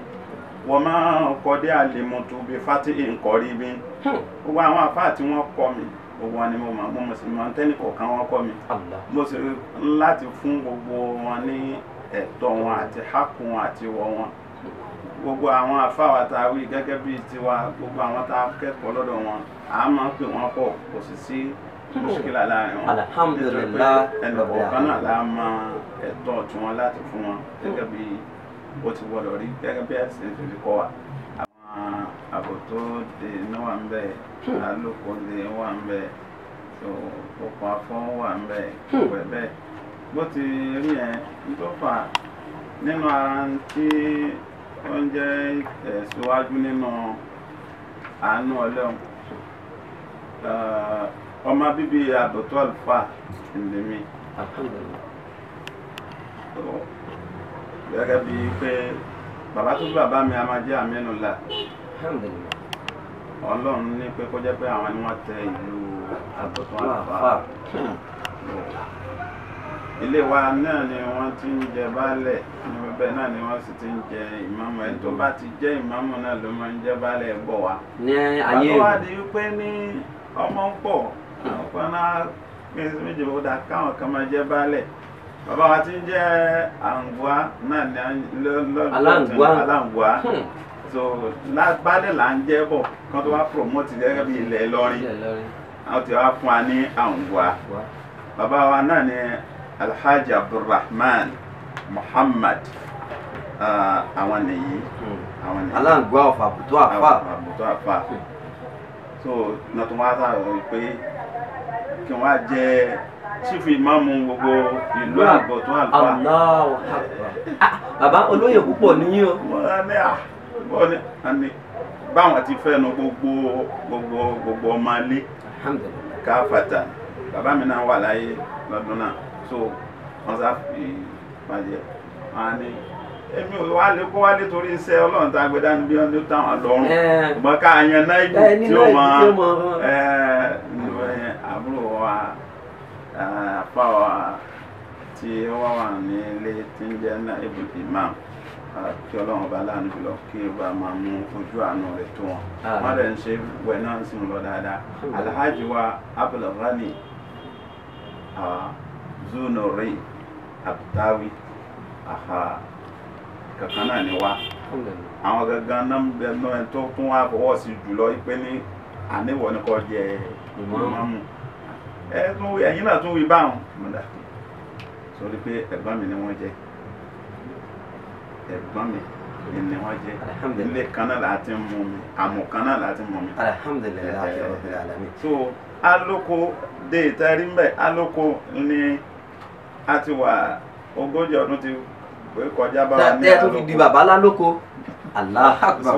wọ́n máa kọ́ dé àlèmọ̀tò bí fati nkọ́rí bí gbogbo àwọn àfáà tí wọ́n kọ́ mi gbogbo wọn ni mo sì máa ń tẹ́nì kọ̀ọ̀kan wọn kọ́ mi mo sì láti fún gbogbo wọn ní ẹ̀tọ́ wọn àti hákù wọn àti ìwọ̀ wọn gbogbo àwọn àfáà wa tá a wí gẹ́gẹ́ bí tiwa gbogbo àwọn tá a kẹ́kọ̀ọ́ lọ́dọ̀ wọn a máa ń pè wọ́n pọ̀ kò sì sí mùsùlùmí láàrin wọn alhamdulillah ẹnì kọ̀ọ̀kan náà la máa ẹ̀tọ́ tiwọn láti fún wọn gẹ́gẹ́ bí ó ti gbọ́dọ̀ rí gẹ́gẹ́ bí ẹ̀sìn ìfìlì kọ́ wa àwọn àbò tó de iná wà ń bẹ alóko de wà ń bẹ okùn afọ́ wà ń bẹ ìwẹ̀ bẹ́ẹ̀ bó ti rí ẹ̀ tó fà nínú ara tí ó ń jẹ́ síwájú nínú àánú Ọlọ́run ọmọ bíbí àbòtó àlùfáà ìlèmí gẹ́gẹ́ bíi pé bàbá tó bàbá mi a máa jẹ́ Aminullah Ọlọ́run ní pé kó jẹ́ pé àwọn ni wọ́n tẹ ìlú àbòtó àlùfáà ilé wa náà ni wọ́n ti ń jẹ baálẹ̀ níbẹ̀ náà ni wọ́n sì ti ń jẹ ìmáàmù ẹ̀ tó bá ti jẹ́ ìmáàmù náà ló máa ń jẹ́ baálẹ̀ bọ̀ wá. ní ayé bàbá wa di wípé ní ọmọ ń pọ̀ àwọn kan náà pèsè méjì ó dá káwọn kan máa jẹ́ baálẹ̀ bàbá wa ti ń jẹ́ àǹgbá náà ní aláǹgbá so baálẹ̀ là ń jẹ́ bọ̀ kán tó wá promote gẹ́gẹ́ bí ilẹ̀ Ìlọrin àwọn tí wá fún wa ní àǹgbá bàbá wa náà ni Alhaji Abdulrahman Muhammad àwọn nìyí aláǹgbá ọ̀fà àbùtọ́ àfà àbùtọ́ àfà so náà tó wá sáré pé kí wọ́n á jẹ́ chief imamu gbogbo ìlú Àgbọ̀tún Àlùfáà. Allahu Akbar. Bàbá olóyè púpọ̀ níyìn o. wọ́n ní báwọn ti fẹ́ nu gbogbo ọmọ ilé káfàtà bàbá mi náà wà láyé lọ́dún náà so wọ́n sá fi bàjẹ́ wọn ní èmi ò wá lè kó wálé torí iṣẹ́ Ọlọ́run tá a gbé dání bí wọ́n ní táwọn lọ́rùn ṣùgbọ́n ká yan náà ìbò tí ó mọ àbúrò wa apá wa tí ó wà ní ilé tí ń jẹ́ náà ìbò imam kí Ọlọ́run bá láàánú jùlọ kí ó bá máa mú ojú àánú rẹ̀ tó wọn wọ́n rẹ̀ ń ṣe wẹ̀ náà sì ń lọ dáadáa Alhaji wa Abdulghani Zunore Abtawi kankan náà ni wá àwọn gangan náà bẹ náà tó tún wá fọwọ́ sí jùlọ pé ní àníwọ̀ ní kò jẹ ìmáàmù ẹ̀yin náà tún wí báwọn mọ̀dà sórí pé ẹ̀gbọ́n mi ni wọ́n jẹ́ ẹ̀gbọ́n mi ni wọ́n jẹ́ ilé kan náà láti mú mi àmọ̀ kan náà láti mú mi. Alhamdulillahi Rabbil alamin. So Aloko dé ìtẹ́rí mbẹ́ Aloko ni a ti wà 40 ọdún ti pé kọjá bá wa ní Aloko. Tó fi di bàbá lálóko. Allahu Akbar.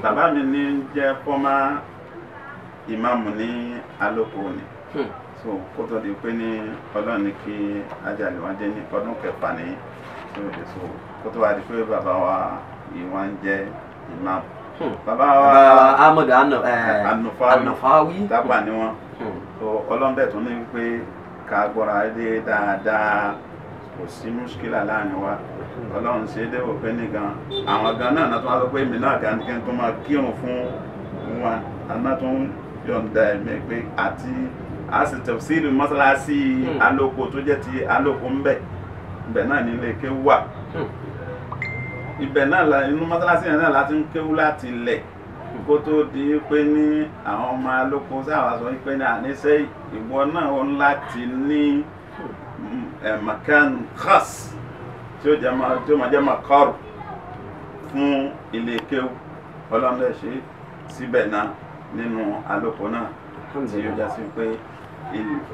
Bàbá mi ní jẹ́ fọ́mà ìmáàmù ní Aloko ni. So kó tó di pé ní Ọlọ́run ní kí ajáde wọn jẹ́ ní ọdún kẹfà ní so kó tó wá di pé bàbá wa yìí wọ́n jẹ́ ìmáàmù. Bàbá wa Ahmad An-Nafawi tábà ni wọ́n. So Ọlọ́run dẹ̀ tún ní pé ká gbọ́ra dé dáadáa kò sí mùsùkìlà láàrin wa Ọlọ́run ṣe dé òpin nìkan àwọn gan náà tó wá sọ pé èmi náà gan kí n tó máa kírun fún wa àná tó ń yọ̀ǹda ẹ̀mí pé àti a sì tafsiri mọ́sálásí Aloko tó jẹ́ ti Aloko ń bẹ̀ ibẹ̀ náà ní ilé kéwú wà ibẹ̀ náà inú mọ́sálásí yẹn náà láti ń kéwú láti lẹ̀ kó tó di pé ní àwọn ọmọ Aloko sáwà sọ pé ní àníṣe ìwọ náà wọn láti ní makan khas tí ó máa jẹ́ makar fún ilé kéwú Ọlọ́run lè ṣe síbẹ̀ náà nínú Aloko náà tí ó já sí pé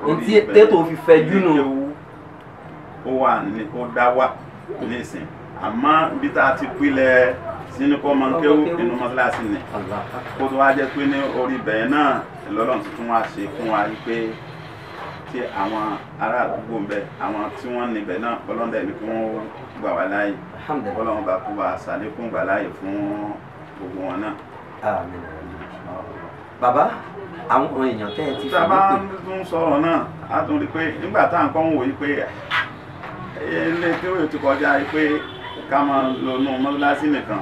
orí ibẹ̀ tó fi fẹjú nù ó wà ní ó dá wà nísìn àmọ́ bí tá a ti pílẹ̀ sínú kọ́ máa ń kéwú inú mọ́sálásí ni kó tó wá jẹ́ pé ní orí ibẹ̀ náà lọ́lọ́run tuntun wá ṣe fún wa pé tí àwọn ará àdúgbò ń bẹ àwọn tí wọ́n níbẹ̀ náà Ọlọ́run dẹ̀ ní kí wọ́n gbà wá láàyè Ọlọ́run bá kú wa ṣàlékún gbà láàyè fún gbogbo wọn náà. Àmín. Bàbá àwọn èèyàn tẹ́ ẹ ti fi bá tún sọ̀rọ̀ náà a tún rí pé nígbà tá à ń kọ́ ń wò yí pé ilé tí ó ti kọjá yí pé ká máa lọ nù mọ́sálásí nìkan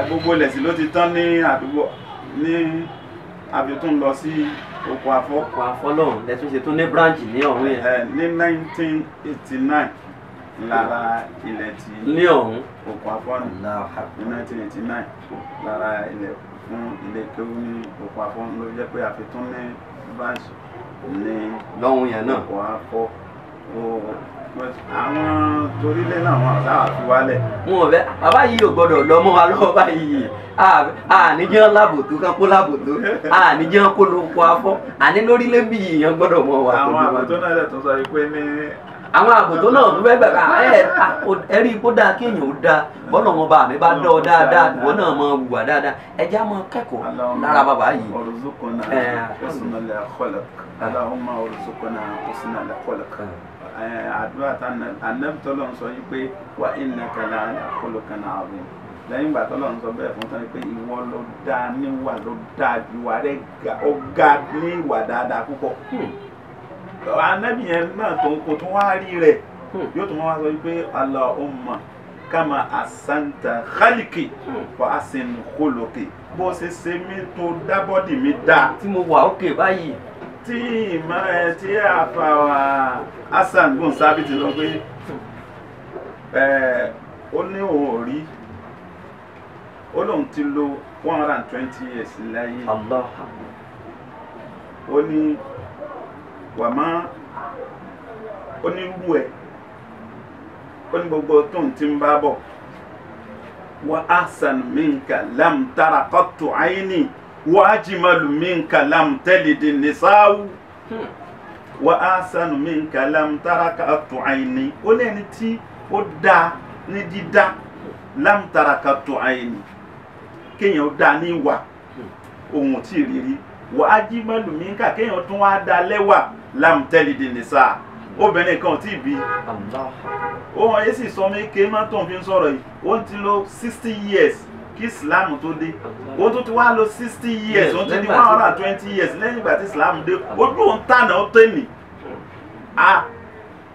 gbogbo ilẹ̀ sí ló ti tán ní àdúgbò ní àbítún lọ sí oko afọ́ lọ́hùn lẹ́tún ṣe tún ní branch ní ọ̀hún yẹn. ní 1989 lára ilẹ̀ tí ní ọ̀hún oko afọ́ ní 1989 lára ilẹ̀ fún ilé kéwú ní oko afọ́ ló jẹ́ pé àfitún ní branch ní lọ́hùn yẹn náà oko afọ́ àwọn torílẹ̀ náà wọn àtàwà fi wálẹ̀. wọn ò fẹ́ bàbá yìí ò gbọ́dọ̀ lọ mọ́ wa lọ́wọ́ báyìí àníjẹ́ lábòtó kan kó lábòtó àníjẹ́ kó ló kó afọ́ àní lórílẹ̀ bí yìnyín gbọ́dọ̀ mọ́ wa. àwọn àbòtó náà lè tó sọ pé ní. àwọn àbòtó náà tó fẹ́ gbàgbà ẹ rí i kó dáa kéèyàn ó dáa bọ́lá wọn bá mi bá dọ́ ọ dáadáa ìwọ náà mọ wùwà dáadáa ẹjẹ́ á mọ kẹ́kọ̀ọ́ lára bàbá yìí. Allahumma warzuqna husnal khuluq àdúrà tá Ànábì tọ́lọ́run sọ yìí pé wa innaka la'ala khuluqin 'azim lẹ́yìn ìgbà tọ́lọ́run sọ bẹ́ẹ̀ fún tán pé ìwọ ló dáa níwà ló dáa ju ìwà rẹ̀ ó ga ní ìwà dáadáa púpọ̀ Ànábì yẹn náà tó kò tún wá rí rẹ̀ yóò tún wá sọ pé Allahumma kama ahsanta khalqi fa ahsin khuluqi bó ṣe ṣe mí tó dá bọ́dì mi dáa tí mo wà ókè báyìí tí ìmọ̀ ẹ̀ tí àfàwà Hasan gbọ́n sábì ti lọ pé ó ní òun ò rí ó lóun ti lo 120 years láyé Allah ó ní wàmá ó ní rú ẹ ó ní gbogbo tó ń ti ń bá bọ̀ wa ahsan minka lam tara qattu ayni wa ajmalu minka lam talid nisa'u wa ahsan minka lam tara qattu ayni ó lẹ́ni tí ó dá ní dídá lam tara qattu ayni kéèyàn ó dá ní ìwà ohun tí rírí wa ajmalu minka kéèyàn tún wá dá lẹ́wà lam talid nisa'u obìnrin kan tí bí ohun ayé sì sọ mí ké má tó ń fi sọ̀rọ̀ yìí ó ti lò 60 years kí Islam tó dé ó tó ti wá lò 60 years ó ti di 120 years lẹ́yìn ìgbà tí Islam dé ojú òun tànà ó tẹ́ nì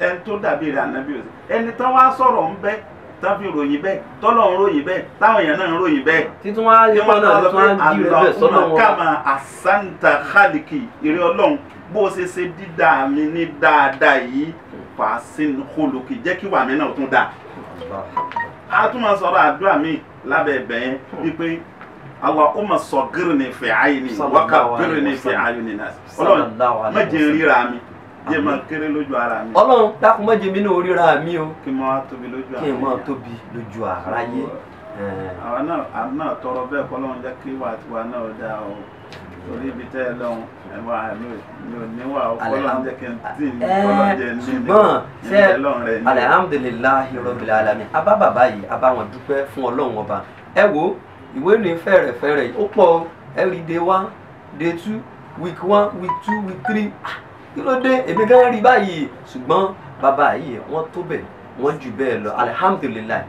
ẹni tó dàbí rẹ̀ ànábì òsì ẹni tán wá sọ̀rọ̀ ń bẹ́ tán fi ròyìn bẹ́ẹ̀ tọ́lọ̀ ń ròyìn bẹ́ẹ̀ táwọn èèyàn náà ń ròyìn bẹ́ẹ̀ títún wá yẹ wọn náà títún wá jí rẹ bẹ́ẹ̀ sọ́dọ̀ wọn. kàmá àsáǹtà khaliki ìrẹ́ Ọlọ́run bó ṣe ṣe dídá mi ní dáadáa yìí fàásìn kólókì jẹ́ kí wà mí náà tún dà. a tún máa sọ̀rọ̀ àdúrà mi lábẹ́ ẹ̀bẹ̀ yẹn wípé Allahumma saghirni fi ayni wa kabbirni fi ayuni nas. Ọlọ́run má jẹ́ ríra mi jẹ́ máa kéré lójú ara mi. Ọlọ́run dákun má jẹ́ mi náà ríra mi o. kí n máa tóbi lójú ara kí n máa tóbi lójú aráyé. àwọn náà tọrọ bẹ́ẹ̀ kọ́ lọ́run jẹ́ kí wà tiwa náà dá o torí ibi tẹ́ ẹ lọ́hùn ẹ̀wà mi ò níwà ọlọ́run jẹ́ kí n tí ní ọlọ́run jẹ́ ní ṣùgbọ́n ṣe alhamdulillahi rabbil alamin abá bàbá yìí abá wọn dúpẹ́ fún ọlọ́run ọba ẹ wo ìwé ní fẹ́rẹ̀fẹ́rẹ̀ ó pọ̀ ẹ rí day 1 day 2 week 1 week 2 week 3 kí ló dé èmi gan rí báyìí ṣùgbọ́n bàbá yìí wọ́n tó bẹ̀ wọ́n jù bẹ́ẹ̀ lọ alhamdulillahi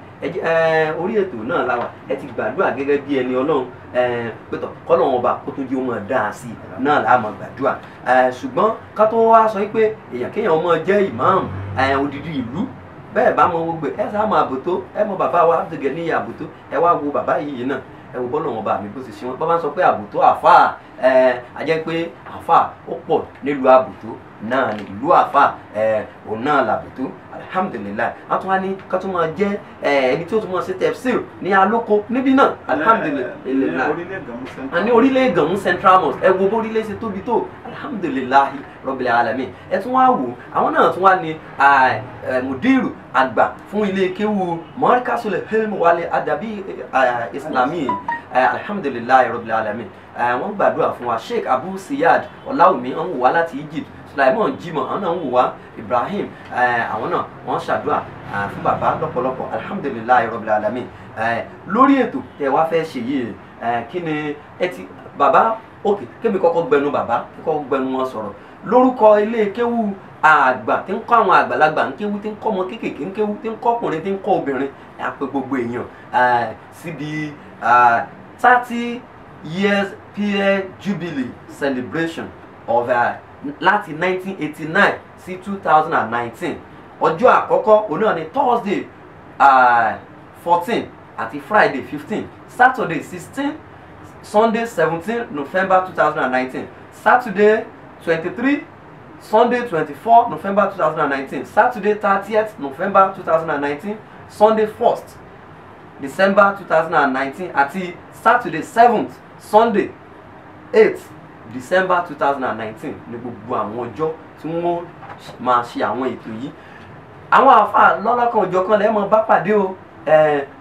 orí ètò náà láwà ẹ ti gbàdúrà gẹ́gẹ́ bí ẹni ọlọ́run pẹ̀tọ̀ kọ́lọ́run ọba kó tún jẹ́ ọmọ dáa sí i náà là á máa gbàdúrà ṣùgbọ́n ká tó wá sọ pé èèyàn kéèyàn ọmọ jẹ́ ìmáàmù odidi ìlú bẹ́ẹ̀ bá mọ gbogbo ẹ sá mọ àbòtó ẹ mọ bàbá wa Abdul ní àbòtó ẹ wá wo bàbá yìí náà ẹ wo bọ́lọ̀ wọn bá mi bó ti ṣe wọn bá máa ń sọ pé àbòtó àfáà àjẹ́ pé àfáà ó pọ̀ nílùú àbòtó náà ní ìlú àfáà òun náà làbòtó alhamdulilayi a tún wá ní ká tún máa jẹ́ ẹni tí ó tún máa ṣe tafsir ní alóko níbí náà alhamdulilayi ní orílẹ̀ Gànmú Central Mosque ẹ wo bó orílẹ̀ ṣe tóbi tó alhamdulilayi rabbil alamin ẹ tún wá wò àwọn náà tún wá ní mudiru àgbà fún ilé kéwu Markazul Hilm wal Adabi Islami alhamdulilayi rabbil alamin wọ́n gbàdúrà fún wa Sheikh Abu Siyad Ọláwùmí wọ́n wò wá láti Egypt Sulaiman Jimoh àwọn náà ń wò wá Ibrahim àwọn náà wọ́n ṣàdúrà fún bàbá lọ́pọ̀lọpọ̀ alhamdulilayi rabbil alamin lórí ètò tẹ́ wá fẹ́ ṣe yìí kí ni ẹ ti bàbá òkè kébì kọ́kọ́ gbẹnu bàbá kọ́kọ́ gbẹnu wọn sọ̀rọ̀ lórúkọ ilé kéwu àgbà tí ń kọ́ àwọn àgbàlagbà ń kéwu tí ń kọ́ ọmọ kéékèèké ń kéwu tí ń kọ́ ọkùnrin tí ń kọ́ obìnrin àpè gbogbo èèyàn síbi 30 years peer jubilee celebration of láti 1989 sí 2019 ọjọ́ àkọ́kọ́ òun náà ni Thursday 14 àti Friday 15 Saturday 16 Sunday 17 November 2019 Saturday 23 Sunday 24 November 2019 Saturday 30th November 2019 Sunday 1st December 2019 àti Saturday 7th Sunday 8th December 2019 ní gbogbo àwọn ọjọ́ tí wọ́n máa ṣe àwọn ètò yìí àwọn àáfàá lọ́lọ́kan ọjọ́ kan lẹ́ẹ̀mọ́ bá pàdé o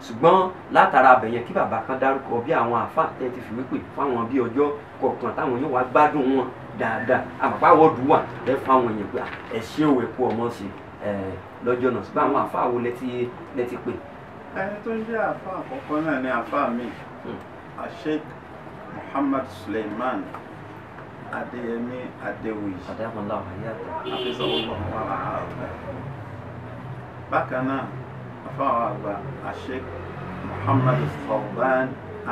ṣùgbọ́n látara abẹ̀yẹn kí bàbá kan dárúkọ bí àwọn àáfàá tẹ́ ti fìwé pè fáwọn bí ọjọ́ kọ̀ọ̀kan táwọn yóò wá gbádùn wọn dáadáa àpapọ̀ àwọ̀dù wà ẹ fáwọn èèyàn pé ẹ ṣé òwe kú ọmọ ṣe lọ́jọ́ náà ṣùgbọ́n àwọn àáfàá wo lẹ́tí pè. ẹni tó ń jẹ́ àáfàá àkọ́kọ́ náà ni àáfàá mi Sheikh Muhammad Suleiman Adéyẹmí Adéwuyì Adéyẹmọlá àyàtọ̀ àfisọ̀wọ́ wàrà ààbẹ̀. bákan náà àfáà àgbà Sheikh Muhammad Thawban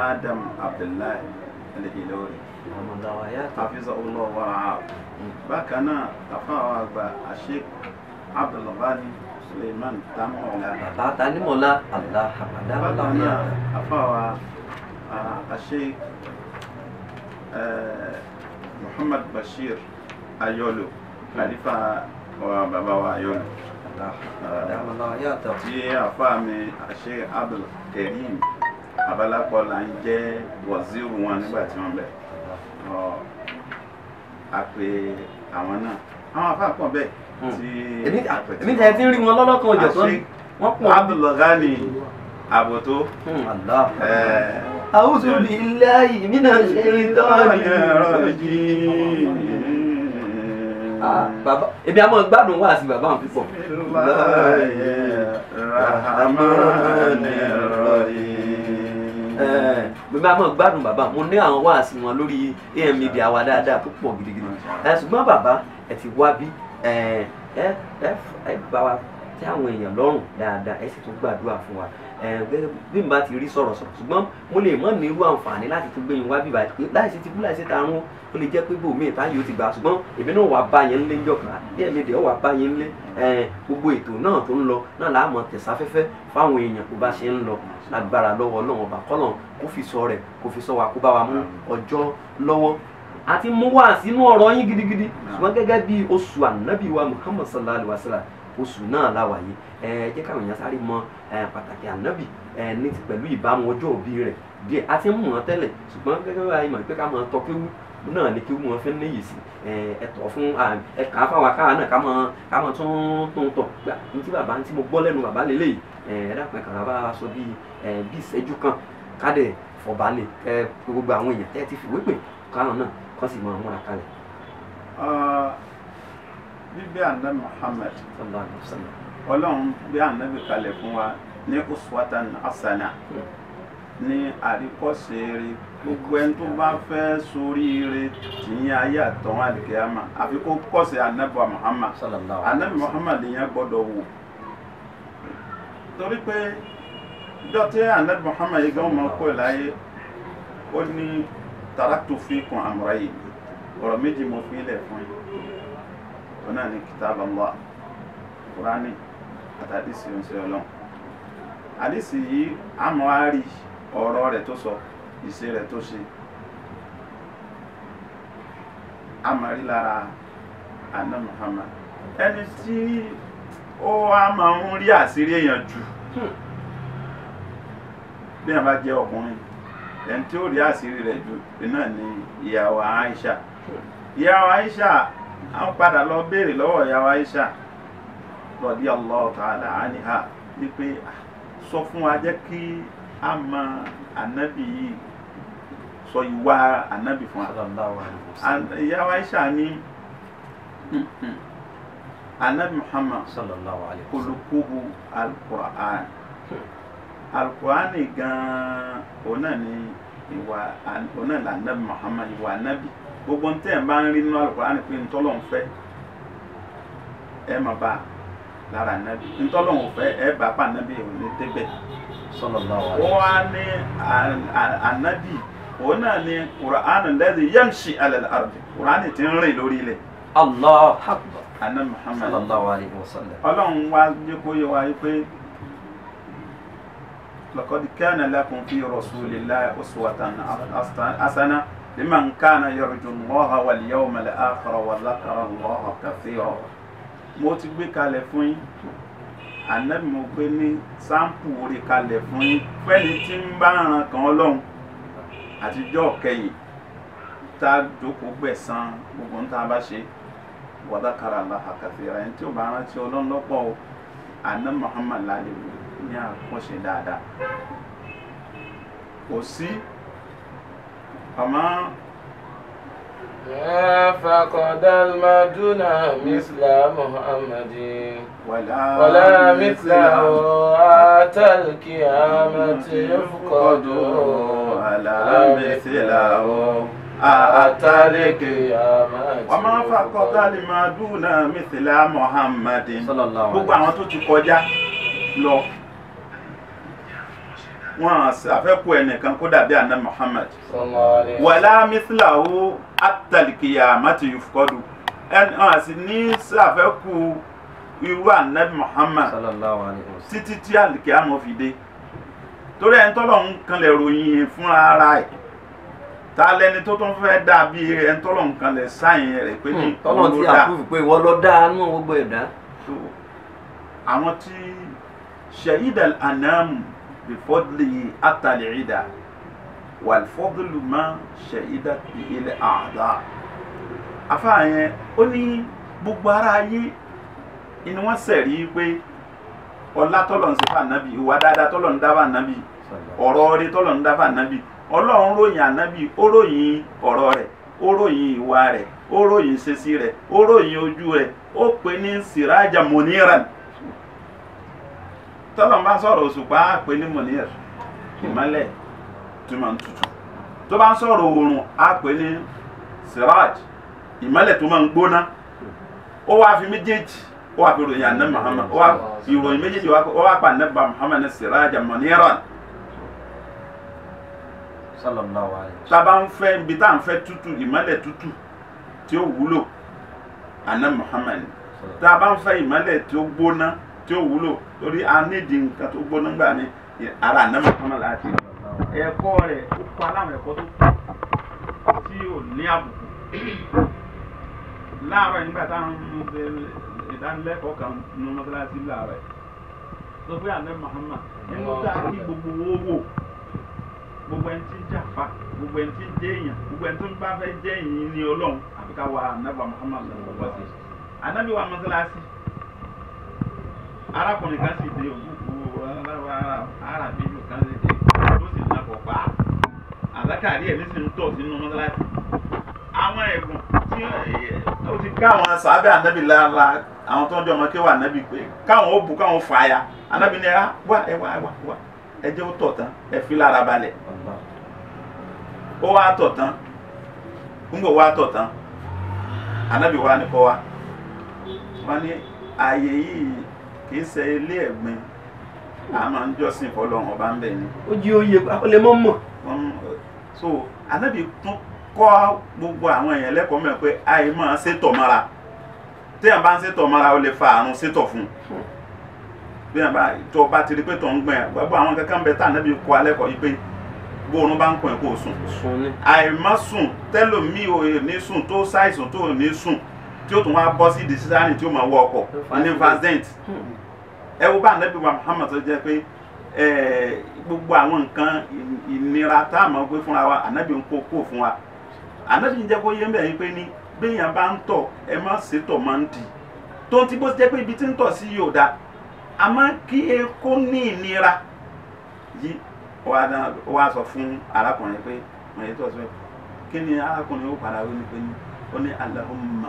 Adam Abdullahi Al-Ilori àfisọ̀wọ́ wàrà ààbẹ̀. bákan náà àfáà àgbà Sheikh Abdulghani Suleiman Tanimola bàbá Tanimola Allah bákan náà àfáà Sheikh Muhammad Bashir Ayolo Khalifa wa bàbá wa Ayolo tí àfáà mi Sheikh Abdul Karim Abalakọla ń jẹ́ waziri wọn nígbà tí wọ́n bẹ̀ a pè àwọn náà àwọn àfáà pọ̀ bẹ́ẹ̀ èmi tẹ̀ tí ń rí wọn lọ́lọ́kan ọjọ́ kan wọ́n pọ̀ Abdulghani Àbòtó. Allah. A'udhu billahi minash shaitanir rajim. Bàbá èmi àmọ́ gbádùn wá sí bàbá mi púpọ̀. Èmi àmọ́ gbádùn bàbá mo ní àwọn wáàsí wọn lórí AM Media wa dáadáa púpọ̀ gidigidi. Ṣùgbọ́n bàbá ẹ ti wá bí ẹ bá wa tí àwọn èèyàn lọ́rùn dáadáa ẹ sì tún gbàdúrà fún wa bí n bá ti rí sọ̀rọ̀ ṣùgbọ́n mo lè mọ̀ ní irú àǹfààní láti tún gbé yín wá bíbá láìsí ti kú láìsí tarun ó lè jẹ́ pé bòmíì táyé ó ti gbà ṣùgbọ́n èmi náà wà bá yẹn ńlé ńjọ́ kan díẹ̀ méjì ó wà bá yẹn ńlé gbogbo ètò náà tó ń lọ náà là á mọ̀ tẹ̀sáfẹ́fẹ́ fáwọn èèyàn kó bá ṣe ń lọ lágbára lọ́wọ́ náà ọba kọ́lọ̀ kó fi sọ rẹ̀ kó fi sọ wa kó bá wa mú ọjọ́ lọ́wọ́ àti mú wá sínú ọ̀rọ̀ yín gidigidi ṣùgbọ́n gẹ́gẹ́ bí oṣù ànábì wa Muhammad sallallahu alaihi wasallam oṣù náà láwàyé jẹ́ káwọn èèyàn sáré mọ pàtàkì ànábì ní ti pẹ̀lú ìbámu ọjọ́ òbí rẹ̀ díẹ̀ a ti ń mú wọn tẹ́lẹ̀ ṣùgbọ́n gẹ́gẹ́ bá ìmọ̀ pé ká máa tọ́ kéwú náà ni kéwú wọn fẹ́ níyì sí ẹ̀tọ́ fún ẹ̀ka fáwọn akáwa náà ká máa tún tọ̀ gbà ní tí bàbá tí mo gbọ́ lẹ́nu bàbá lélẹ́yìí ẹ̀dàpọ̀ ẹ̀ka bàbá sọ bí ìṣẹ́jú kan kádẹ̀ fọ̀bálẹ̀ gbogbo àwọn èèyàn tẹ́ ti fìwé pè káwọn náà kọ́ sì máa múra kalẹ̀. Bíbí ànábì Muhammad Ọlọ́run bí ànábì kalẹ̀ fún wa ní uswatan hasana ní àríkọ́ṣe rere gbogbo ẹni tó bá fẹ́ soríire tìyín ayé àtọ̀hún àlìkíyàmá àfi kó kọ́ṣe ànábì Muhammad ànábì Muhammad yẹn gbọ́dọ̀ wò torí pé dọ́tí ànábì Muhammad yìí gan máa kó láyé ó ní taraktu fikum amrayn ọ̀rọ̀ méjì mo fi lẹ̀ fún yín ọ̀nà ní kitab Allah Kùránì àtàdísì oúnjẹ Ọlọ́run àdísì yìí àmọ́ á rí ọ̀rọ̀ rẹ̀ tó sọ ìṣe rẹ̀ tó ṣe àmọ́ rí lára àná Muhammad ẹni tí ó wá máa ń rí àṣírí èèyàn jù bí wọ́n bá jẹ́ ọkùnrin ẹni tí ó rí àṣírí rẹ̀ jù náà ni ìyàwó Aisha ìyàwó Aisha àwọn padà lọ béèrè lọ́wọ́ ìyàwó Aisha radiyallahu ta'ala anha ní pé sọ fún wa jẹ́ kí a mọ ànábì yìí sọ ìwà ànábì fún wa ìyàwó Aisha ní ànábì Muhammad kulukuhu al-Qur'an al-Qur'an gan ọ̀nà ni ìwà ọ̀nà l'ànábì Muhammad ìwà ànábì gbogbo ń tẹ́ ẹ̀ bá ń rí nínú al-Qur'an pé ntọ́lọ̀ ń fẹ́ ẹ máa bá lára ànábì ntọ́lọ̀ ń fẹ́ ẹ bá pa ànábì ò ní débẹ̀ ó wá ní ànábì òun náà ní Qur'an alladhi yamshi ala al-ardi Qur'an ti ń rìn lórí ilẹ̀ Allahu Akbar ànábì Muhammad sallallahu alaihi wasallam ọlọ́run wá jẹ́ kó yé wa pé laqad kana lakum fi rasulillahi uswatan hasana liman kana yarju Allaha wal yawmal akhira wa dhakara Allaha kathira. Mo ti gbé kalẹ̀ fún yín ànábì mo gbé ní sáǹpù orí kalẹ̀ fún yín fẹ́ni tí ń bá ran kan Ọlọ́run àtijọ́ kẹyìn tá a jókòó gbẹ̀san gbogbo ń tá a bá ṣe wa dhakara Allaha kathira ẹni tí ó bá rántí Ọlọ́run lọ́pọ̀ o ànábì Muhammad lálẹ́ ní àkọ́ṣe dáadáa kò sí أما فقد المدن مثل محمد ولا مثله أتى القيامة يفقد ولا مثله أتى القيامة وما فقد المدن مثل محمد gbogbo àwọn tó ti kọjá lọ wọn àfẹ́kù ẹnìkan kó dàbí àná Muhammad wàlá mithlahu at-qiyamati yufqadu ẹnìkan sì ní sàfẹ́kù irú àná Muhammad títí tí àlìkíyàmọ̀ fi dé torí ẹni tọ́lọ̀ ń kanlẹ̀ ròyìn fún ara ẹ̀ ta lẹni tó tún fẹ́ dàbí ẹni tọ́lọ̀ ń kanlẹ̀ sáyìn rẹ̀ pé ní tọ́lọ̀ tí a kú pé wọ́n lọ dáa nú gbogbo ẹ̀dá. àwọn tí shahida al-anam بفضله أتى العدا والفضل ما شهدت به الأعداء àfáà yẹn ó ní gbogbo ara ayé inú wọn sẹ̀rí pé ọlá tọ́lọ̀ ń ṣe fún ànábì ìwà dáadáa tọ́lọ̀ ń dá fún ànábì ọ̀rọ̀ orí tọ́lọ̀ ń dá fún ànábì ọlọ́run ròyìn ànábì ó ròyìn ọ̀rọ̀ rẹ̀ ó ròyìn ìwà rẹ̀ ó ròyìn ìṣesí rẹ̀ ó ròyìn ojú rẹ̀ ó pè ní siraja muniran tọ́lọ̀ ń bá sọ̀rọ̀ òṣùpá á pè ní munir ìmọ́lẹ̀ tó máa ń tutù tó bá ń sọ̀rọ̀ oòrùn á pè ní siraj ìmọ́lẹ̀ tó máa ń gbóná ó wá fi méjèèjì ó wá fi ròyìn ànábì Muhammad ó wá ìròyìn méjèèjì ó wá pa ànábì Muhammad ní siraja muniran sallallahu alaihi wasallam. tá a bá ń fẹ́ ibi tá à ń fẹ́ tútù ìmọ́lẹ̀ tútù tí ó wúlò ànábì Muhammad tá a bá ń fẹ́ ìmọ́lẹ̀ tí ó gbóná tí ó wúlò torí a nídìí nǹkan tó gbóná gbà ní ara ànábì Muhammad láti ẹ̀kọ́ rẹ̀ ó kọ́ aláwọ̀ ẹ̀kọ́ tó kú tí ò ní àbùkù láàárọ̀ nígbà táwọn ń ṣe ìdánilẹ́kọ̀ọ́ kan ní mọ́sálásí láàárọ̀ sọ pé ànábì Muhammad nínú tá a kí gbogbo owó wò gbogbo ẹni tí ń jàfa gbogbo ẹni tí ń jẹ èèyàn gbogbo ẹni tó ń bá fẹ́ jẹ́ èyí ní ọlọ́run àfi ká wa ànábì Muhammad lọ́wọ́ sí ànábì wa mọ́sálásí arákùnrin kan sì dé òkúkú arábìnrin kan sì dé tó sì nà pọ̀ pa àzákàrí ẹ̀ nísìnyí tọ̀ sínú mọ́sálásí àwọn ẹ̀bùn tí ó ti ká àwọn sàábẹ́ ànábì lára àwọn tó ń jọ ọmọ kéwà ànábì pé káwọn ó bù káwọn fà á ya ànábì ní wá ẹ jẹ́ ó tọ̀ tán ẹ fi lára balẹ̀ ó wá tọ̀ tán ń bọ̀ wá tọ̀ tán ànábì wa ní kọ́ wa wọ́n ní ààyè yìí kì í ṣe ilé ẹ̀gbin a máa ń jọ́sìn fọlọ́run ọba ń bẹ̀ ni. ó jí oyè akọ́lẹ̀ mọ́ mọ̀. so ànábì tún kọ́ gbogbo àwọn èèyàn lẹ́kọ̀ọ́ mẹ́ pé àì máa ṣètọ̀ mọ́ra téèyàn bá ń ṣètọ̀ mọ́ra ó lè fa àrùn ṣètọ̀ fún un bí wọn bá tó bá ti rí pé tó ń gbẹ gbogbo àwọn kankan bẹ tá ànábì kọ́ alẹ́ kọ́ yìí pé bóorun bá ń kọ́ ẹ̀ kó o sùn àìmọ́ sùn tẹ́lòmíì ò ní sùn tó ṣàìsùn tó ní sùn tí ó tún wá bọ́ sí ìdísísárì tí ó máa wọ ọkọ̀ ní vazent ẹ wo bá ànábì wa Muhammad tó jẹ́ pé gbogbo àwọn nǹkan ìnira tá a máa gbé fúnra wa ànábì ń kó fún wa ànábì ń jẹ́ kó yé mbẹ̀ yín pé ní béèyàn bá ń tọ̀ ẹ má ṣètọ̀ máa ń dì tó ń ti bó jẹ́ pé ibi tí ń tọ̀ sí yóò dáa àmọ́ kí ekó ní ìnira yìí wá sọ fún arákùnrin pé wọ́n yẹ tó sọ kí ni arákùnrin ó padà wí ni pé ó ní Allahumma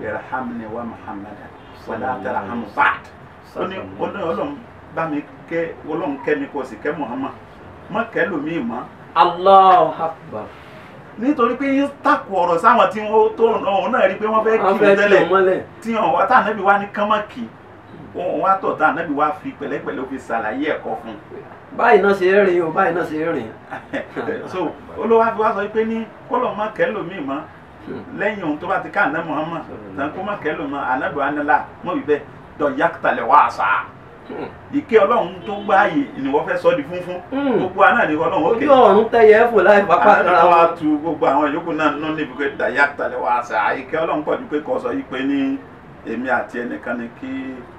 irhamni wa Muhammadan wala tarham ba'd ó ní Ọlọ́run bá mi kẹ́ Ọlọ́run kẹ́ mi kó sì kẹ́ Muhammad mọ́ kẹ́ lómi mọ́. Allahu Akbar. nítorí pé yín takò ọ̀rọ̀ sáwọn tí wọ́n tó ọ̀hún náà rí pé wọ́n fẹ́ kí i tẹ́lẹ̀ tí wọ́n tá ànábì wá ní kánmọ́kì wọ́n wá tọ̀ tá ànábì wá fi pẹ̀lẹ́pẹ̀lẹ́ ó fi ṣàlàyé ẹ̀kọ́ fún un. báyìí náà ṣe rìn o báyìí náà ṣe rìn. so olówó àfi wá sọ pé ní kọ́lọ̀ má kẹ́ lómi mọ́ lẹ́yìn ohun tó bá ti ká àná Muhammad tán kó má kẹ́ lómi ànábì wa nílà mọ́ wíbẹ̀ dọ̀ yàtàlẹ̀ wá àṣà ìké Ọlọ́run tó gbáàyè ni wọ́n fẹ́ sọ di funfun gbogbo àná ni Ọlọ́run ó kẹ́ ojú ọ̀run tẹ̀yẹ fò láì pápá kan ara wa tu gbogbo àwọn yòókù náà nínú níbi pé dà yàtàlẹ̀ wá àṣà ìké Ọlọ́run pọ̀ ju pé kò sọ yìí pé ní èmi àti ẹnìkan ni kí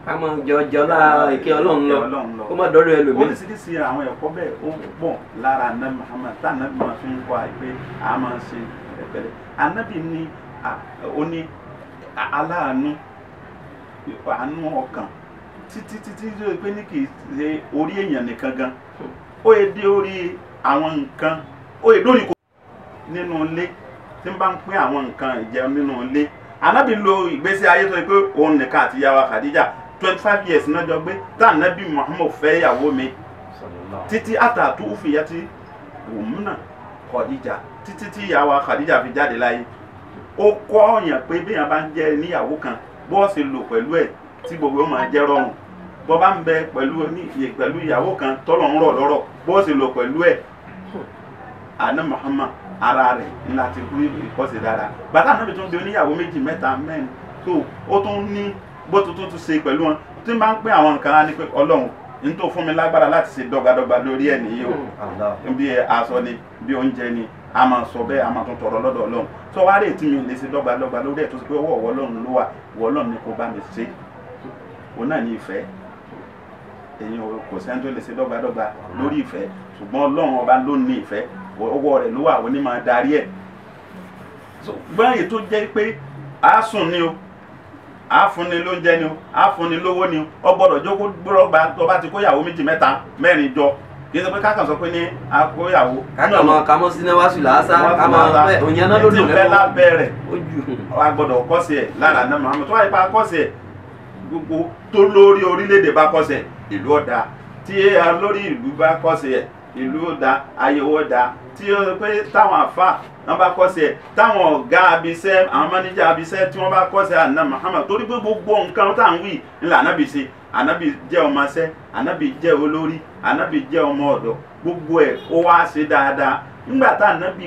a máa jọjọ lára ìké Ọlọ́run lọ kó má dọ́rọ̀ ẹlòmíì. oríṣiríṣi àwọn ẹ̀kọ́ bẹ́ẹ̀ ó pọ̀ lára ànábì Muhammad tá ànábì máa fi ń kọ́ àìpé a máa ṣe ẹ̀pẹ̀lẹ́ ànábì ní oní aláàánú àánú ọkàn títí tó pé ní kì í ṣe orí èèyàn nìkan gan ó yẹ dé orí àwọn nǹkan ó yẹ lórí kò nínú ilé tí ń bá ń pín àwọn nǹkan ìjẹun nínú ilé ànábì lo ìgbésí ayé tó yẹ pé òun nìkan àti ìyàwó Khadija 25 years náà jọ gbé tá ànábì Muhammad fẹ́ ìyàwó mi títí àtàtú òfìyà tí òmùnà Khadija títí tí ìyàwó Khadija fi jáde láyé ó kọ́ ọ̀yàn pé bí èèyàn bá ń jẹ́ níyàwó kan bọ́ọ̀sì lò pẹ̀lú ẹ̀ tí gbogbo ó máa jẹ́ rọrùn bọ́ bá ń bẹ pẹ̀lú ìyàwó kan tọ́lọ̀ ń rọ̀ lọ́rọ̀ bọ́ọ̀sì lò pẹ̀lú ẹ̀ àná Muhammad ara rẹ̀ ńlá ti kú ìkọ́sí dára bàtà náà bí tún di oníyàwó méjì mẹ́ta mẹ́rin tó ó tún ní bó tuntun tún ṣe pẹ̀lú wọn tí n bá ń pín àwọn nǹkan á ní pé Ọlọ́run n tó fún mi lágbára láti ṣe dọ́gbadọ́gba lórí ẹ̀ nìyí o bí aṣọ ni bí oúnjẹ ni a máa sọ bẹ́ẹ̀ a máa tún tọrọ lọ́dọ̀ Ọlọ́run tó wá rè tí mi lè ṣe dọ́gbadọ́gba lórí ẹ̀ tó ṣe pé ọwọ́ Ọlọ́run ló wà Ọlọ́run ni kò bá mi ṣe òun náà ní ìfẹ́ èyí kò sẹ́ni tó lè ṣe dọ́gbadọ́gba lórí ìfẹ́ ṣùgbọ́n Ọlọ́run ọba ló ní ìfẹ́ ọwọ́ rẹ̀ ló wà ó ní máa darí ẹ̀ gbọ́n èyí tó jẹ́ pé a sùn ni o àfúnni lóúnjẹ ni o àfúnni lówó ni o gbọ́dọ̀ jókòó gbọ́dọ̀ tó bá ti kóyàwó méjì mẹ́ta mẹ́rin jọ kì í ṣe pé kákan sọ pé ní akóyàwó. kákan mọ kámọ sínéwáṣù làásà kámọ òyìn náà ló dùn lẹ́wọ́ lábẹ́ rẹ̀ ojú. a gbọ́dọ̀ kọ́sì ẹ̀ lára náà Muhammad tó wáyé pa kọ́sì ẹ̀ gbogbo tó lórí orílẹ̀-èdè bá kọ́sì ẹ̀ ìlú ọ̀dà tí lórí ìlú bá kọ́sì ẹ̀ ìlú ọ̀dà ayẹwo ọ̀dà tí ó pé táwọn àfà wọn bá kọ́sì ẹ̀ táwọn ọ̀gá abiṣẹ́ àwọn máníjà abiṣẹ́ tí wọ́n bá kọ́sì ẹ̀ àná Muhammad torí pé gbogbo nǹkan tá à ń wí ńlá ànábì ṣe ànábì jẹ́ ọmọọṣẹ́ ànábì jẹ́ olórí ànábì jẹ́ ọmọ ọ̀dọ̀ gbogbo ẹ̀ ó wá ṣe dáadáa nígbà tá ànábì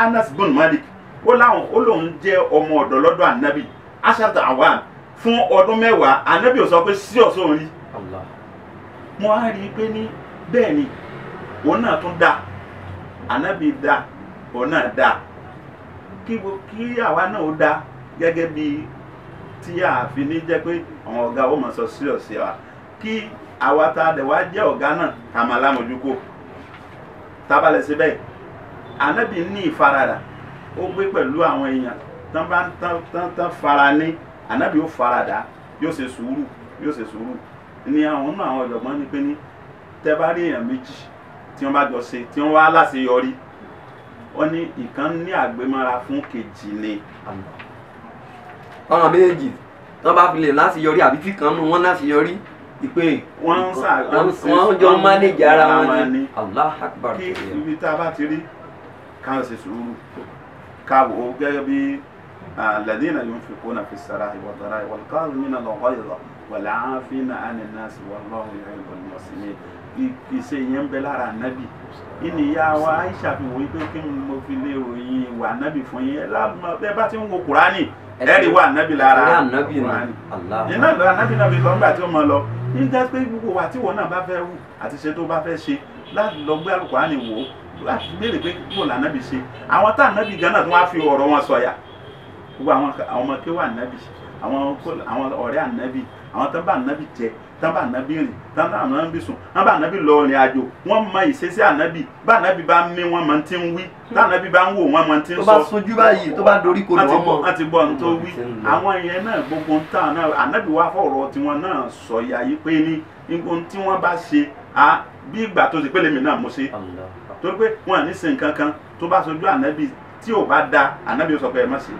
Anas bin Malik ó lóun jẹ́ ọmọ ọ̀dọ̀ lọ́dọ̀ ànábì aṣáájú àwọn fún ọdún 10 ànábì ò sọ pé sí ọ̀sọ́ rí mo á rí i pé ní bẹ́ẹ̀ ni òun náà tún dá ànábì dá òun náà dá kí àwa náà ó dá gẹ́gẹ́ bí tí a fi ní jẹ́ pé àwọn ọ̀gá ó mọ̀ sọ sí ọ̀sẹ̀ wa kí àwa tá a dẹ̀ wá jẹ́ ọ̀gá náà ká máa lámójúkò tábàlẹ̀ síbẹ̀ ànábì ní ìfaradà ó gbé pẹ̀lú àwọn èèyàn tán fara ní ànábì ó faradà yóò ṣe sùúrù ní àwọn náà àwọn ọ̀jọ̀gbọ́n ní pé ní tẹ́ bá rí èèyàn méjì tí wọ́n bá jọ ṣe tí wọ́n wá láṣeyọrí wọ́n ní ìkan ní àgbémọ́ra fún kejì ni. ọ̀ràn méjì tó bá fi lè láṣeyọrí àbí tí kan nù wọ́n láṣeyọrí ìpè wọ́n jọ mánéjì ara wọn ni. Allah akbar. kí ibi tá a bá ti rí káwọn ṣe sùúrù káwọ gẹ́gẹ́ bí alladhina yunfiquna fi s-sarra'i wad-dharra'i wal-kadhimina al-ghayza wal-'afina 'ani n-nasi wallahu yuhibbul muhsinin. ìṣe yẹn ń bẹ lára ànábì ìníyà wa Aisha fi wò pé kí mo fi lè ròyìn ìwà ànábì fún yín ẹ bá ti ń wo Kùránì ẹ̀rí wà ànábì lára Kùránì iná lọ ànábì náà fi sọ nígbà tí ó mọ lọ nígbà pé gbogbo wa tí wọn náà bá fẹ́ wù àti ṣe tó bá fẹ́ ṣe láti lọ gbé Kùránì wò láti béèrè pé kí wọn lànábì ṣe àwọn tá ànábì gan náà tí wọn á fi ọ̀rọ̀ wọn sọ̀yà gbogbo àwọn ọmọ kéwà ànábì àwọn ọ̀rẹ́ ànábì àwọn tán bá ànábì jẹ tán bá ànábì rìn tán bá ànábì sùn tán bá ànábì lọ rìn àjò wọ́n mọ ìṣesí ànábì bá ànábì bá mí wọ́n mọ tí ń wí tá ànábì bá ń wò wọ́n mọ tí ń sọ. tó bá sojú báyìí tó bá dorí kodò wọ́n mọ̀. wọ́n ti gbọ́ ohun tó wí àwọn yẹn náà gbogbo ń tàn náà ànábì wá fọ̀rọ̀ tiwọn náà sọ̀yà yìí pé ní ohun tí wọ́n bá ṣe bí ìgbà tó ti pélé mi náà mo ṣe torí pé wọn à ní sin kankan tó bá sojú ànábì tí ò bá da ànábì ó sọ pé ẹ má ṣe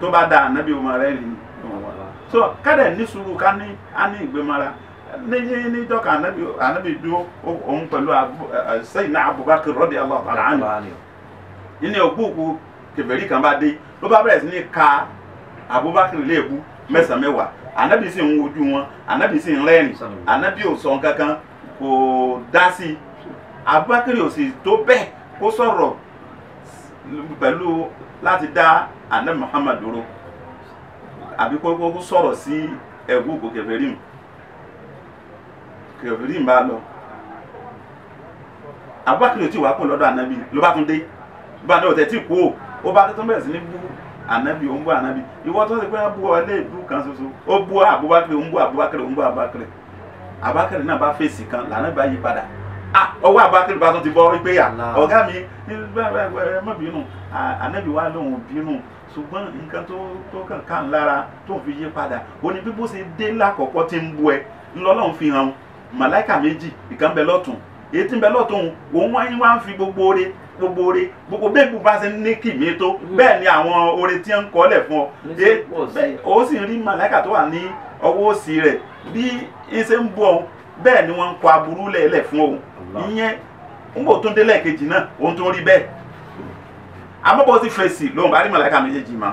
tó bá da ànábì ó máa rẹ́ rìn so kádẹ ní sùúrù ká ní ìgbémọ́ra ní dọ́kà ànábì dúró òun pẹ̀lú Sayyidina Abubakar radiyallahu ta'ala anhu nínú ògbóòkú kèfèrí kan bá dé ló bá bẹ̀rẹ̀ sí ní ka Abubakar léèbú 9 ànábì sì ń wojú wọn ànábì sì ń rẹ́rìn ànábì ò sọ kankan kò dá sí Abubakar ò sì tó bẹ́ẹ̀ kó sọ̀rọ̀ pẹ̀lú láti dá ànábì Muhammad dúró àbí kó sọ̀rọ̀ sí ẹ̀gbọ́n òkú kẹfẹ́rìm bá lọ Abubakar tí wàá kún lọ́dọ̀ ànábì ló bá tún dé bá náà tẹ̀ tí kú ó bá tó bẹ̀rẹ̀ sí ní bú ànábì ó ń bú ànábì ìwọ tó ṣe pé wọ́n bú ọ lé ìbú kan ṣoṣo ó bú Abubakar ó ń bú Abubakar ó ń bú Abubakar náà bá fèsì kan lànà bá yí padà ọwọ́ Abubakar bá tún ti bọ́ wípé ọ̀gá mi ẹ má bínú ànábì wa lóhùn bínú ṣùgbọ́n nǹkan tó kàn kàn lára tó fi yí padà ó ní bí bó ṣe dé lákọ̀ọ́kọ́ tí ń bú ẹ ńlọ́lọ́run fi hàn màláìkà méjì ìkan bẹ lọ́tún èyí tí ń bẹ lọ́tún òun wá ń fi gbogbo bẹ́ẹ̀ bú bá ṣe ní kìmí tó bẹ́ẹ̀ ni àwọn oore tí ń kọ́lẹ̀ fún ọ ó sì ń rí màláìkà tó wà ní ọwọ́ òsì rẹ̀ bí ń ṣe ń bú ọ bẹ́ẹ̀ ni wọ́n ń kọ aburú lẹ́ẹ̀lẹ̀ fún òun ìyẹn ń bò tó ń délẹ̀ kejì náà òun tó ń rí bẹ́ẹ̀ amọ́bọ̀ ti fèsì lóhùn bá rí màláìkà méjèèjì mọ́.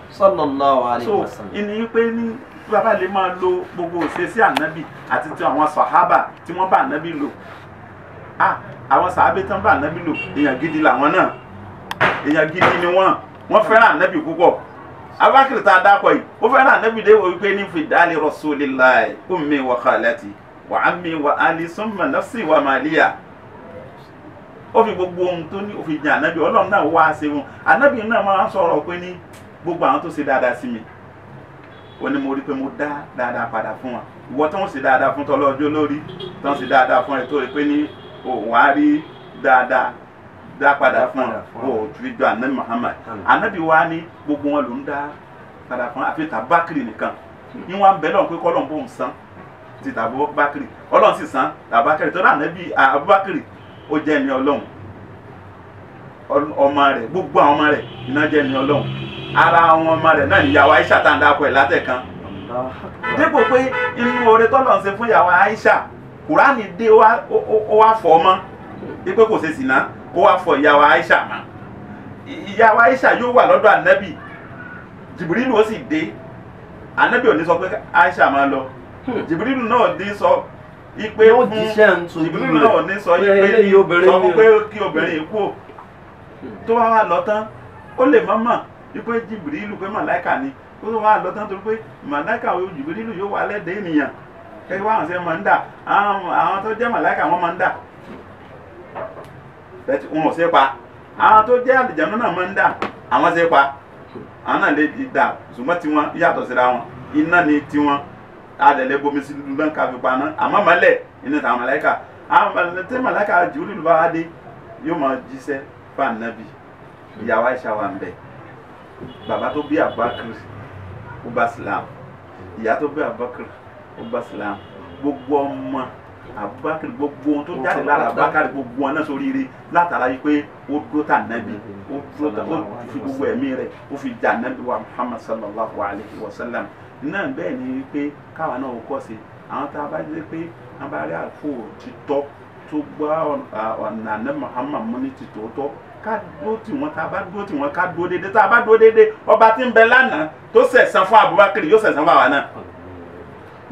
Sallallahu alaihi wasallam. so ìní pé ní bàbá lè máa lo gbogbo òṣèṣì ànábì àti ti àwọn sàhábà tí wọ́n bá ànábì lò àwọn sàhábà tí wọ́n bá ànábì lò èèyàn gidi làwọn náà èèyàn gidi ni wọ́n fẹ́ràn ànábì púpọ̀ Abubakar tá a dákọ̀ yìí ó fẹ́ràn ànábì dé wò wípé ní fìdálì rasulillahi ummi wa khalati wa ammi wa ali summa nafsi wa maliya ó fi gbogbo ohun tó ní òfin jìn ànábì ọlọ́run náà wá ṣe wọn ànábì náà máa ń sọ̀rọ̀ pé ní gbogbo àwọn tó ṣe dáadáa sí mi ó ní mo rí pé mo dá dáadáa padà fún wọn ìwọ tó ń ṣe dáadáa fún tọ́lọ́jọ́ lórí tó ń ṣe dáadáa fún ẹ tó rí pé ní òun á rí dáadáa dá padà fún ọ ò fi jọ ànábì Muhammad ànábì wa ní gbogbo wọn ló ń dá padà fún àfi tàbákìrì nìkan ní wọn bẹ lọ́n pé kọ́lọ́n bóun san ti tàbákìrì ọlọ́run sì san tàbákìrì tó dáná bí Abubakar ó jẹ́ ẹni ọlọ́run ọmọ rẹ̀ gbogbo àwọn ọmọ rẹ̀ iná jẹ́ ẹni ọlọ́run ara àwọn ọmọ rẹ̀ náà ìyàwó Aisha tá à ń dákọ̀ ẹ̀ látẹ̀kan dípò pé inú oore tọ́lọ̀ ń ṣe fún ìyàwó Aisha Kùránì dé ó wá fọ́ mọ́ wípé kò ṣe sìná ó wá fọ ìyàwó Aisha mọ́ ìyàwó Aisha yóò wà lọ́dọ̀ ànábì Jìbìrìlù ó sì dé ànábì ò ní sọ pé Aisha máa lọ Jìbìrìlù náà dé sọ ipe fún Jìbìrìlù náà ní sọ ipe sọ fún pé kí obìnrin kú tó wá lọ tán ó lè mọ̀ ipe Jìbìrìlù pé màláìkà ni ó tó wá lọ tán torí pé màláìkà Jìbìrìlù yóò wà lẹ́dẹ̀ẹ́ ènìyàn kẹ́kẹ́ wá àwọn ṣe máa ń dà àwọn tó jẹ́ màláìkà wọ́n máa ń dà bẹ́ẹ̀ wọn ò ṣe pa àwọn tó jẹ́ àlùjànnú náà máa ń dà àwọn ṣe pa àwọn náà lè dà ṣùgbọ́n tiwọn yàtọ̀ síra wọn iná ni tiwọn adẹ̀lẹ̀ bomi sí lùdán káfí paná àmọ́ mọ́lẹ̀ iná tàwọn màláìkà àwọn tí màláìkà Jibril bá wá dé yóò máa jíṣẹ́ fún ànábì ìyàwó Aisha wà ń bẹ̀ bàbá tó bí Abubakar ó bá Islam ìyá tó bí Abubakar ó bá Islam gbogbo ọmọ Abubakar gbogbo ohun tó jáde lára Abubakar gbogbo wọn náà sóríire látara yìí pé ó dúró tà nábì ó fi gbogbo ẹ̀mí rẹ̀ ó fi jà nábì wa Muhammad sallallahu alayhi wa sallam náà bẹ́ẹ̀ ni pé káwa náà ó kọ́ sí àwọn tá a bá jẹ́ pé a bá rí àfò títọ́ tó gbọ́ ọ̀nà ní Muhammad mú ní títòótọ́ ká dúró tì wọ́n tá a bá dúró tì wọ́n ká dúró déédéé tá a bá dúró déédéé ọba tí ń bẹ lánàá tó ṣẹ̀san fún Abubakar yóò ṣẹ̀san fún àwa náà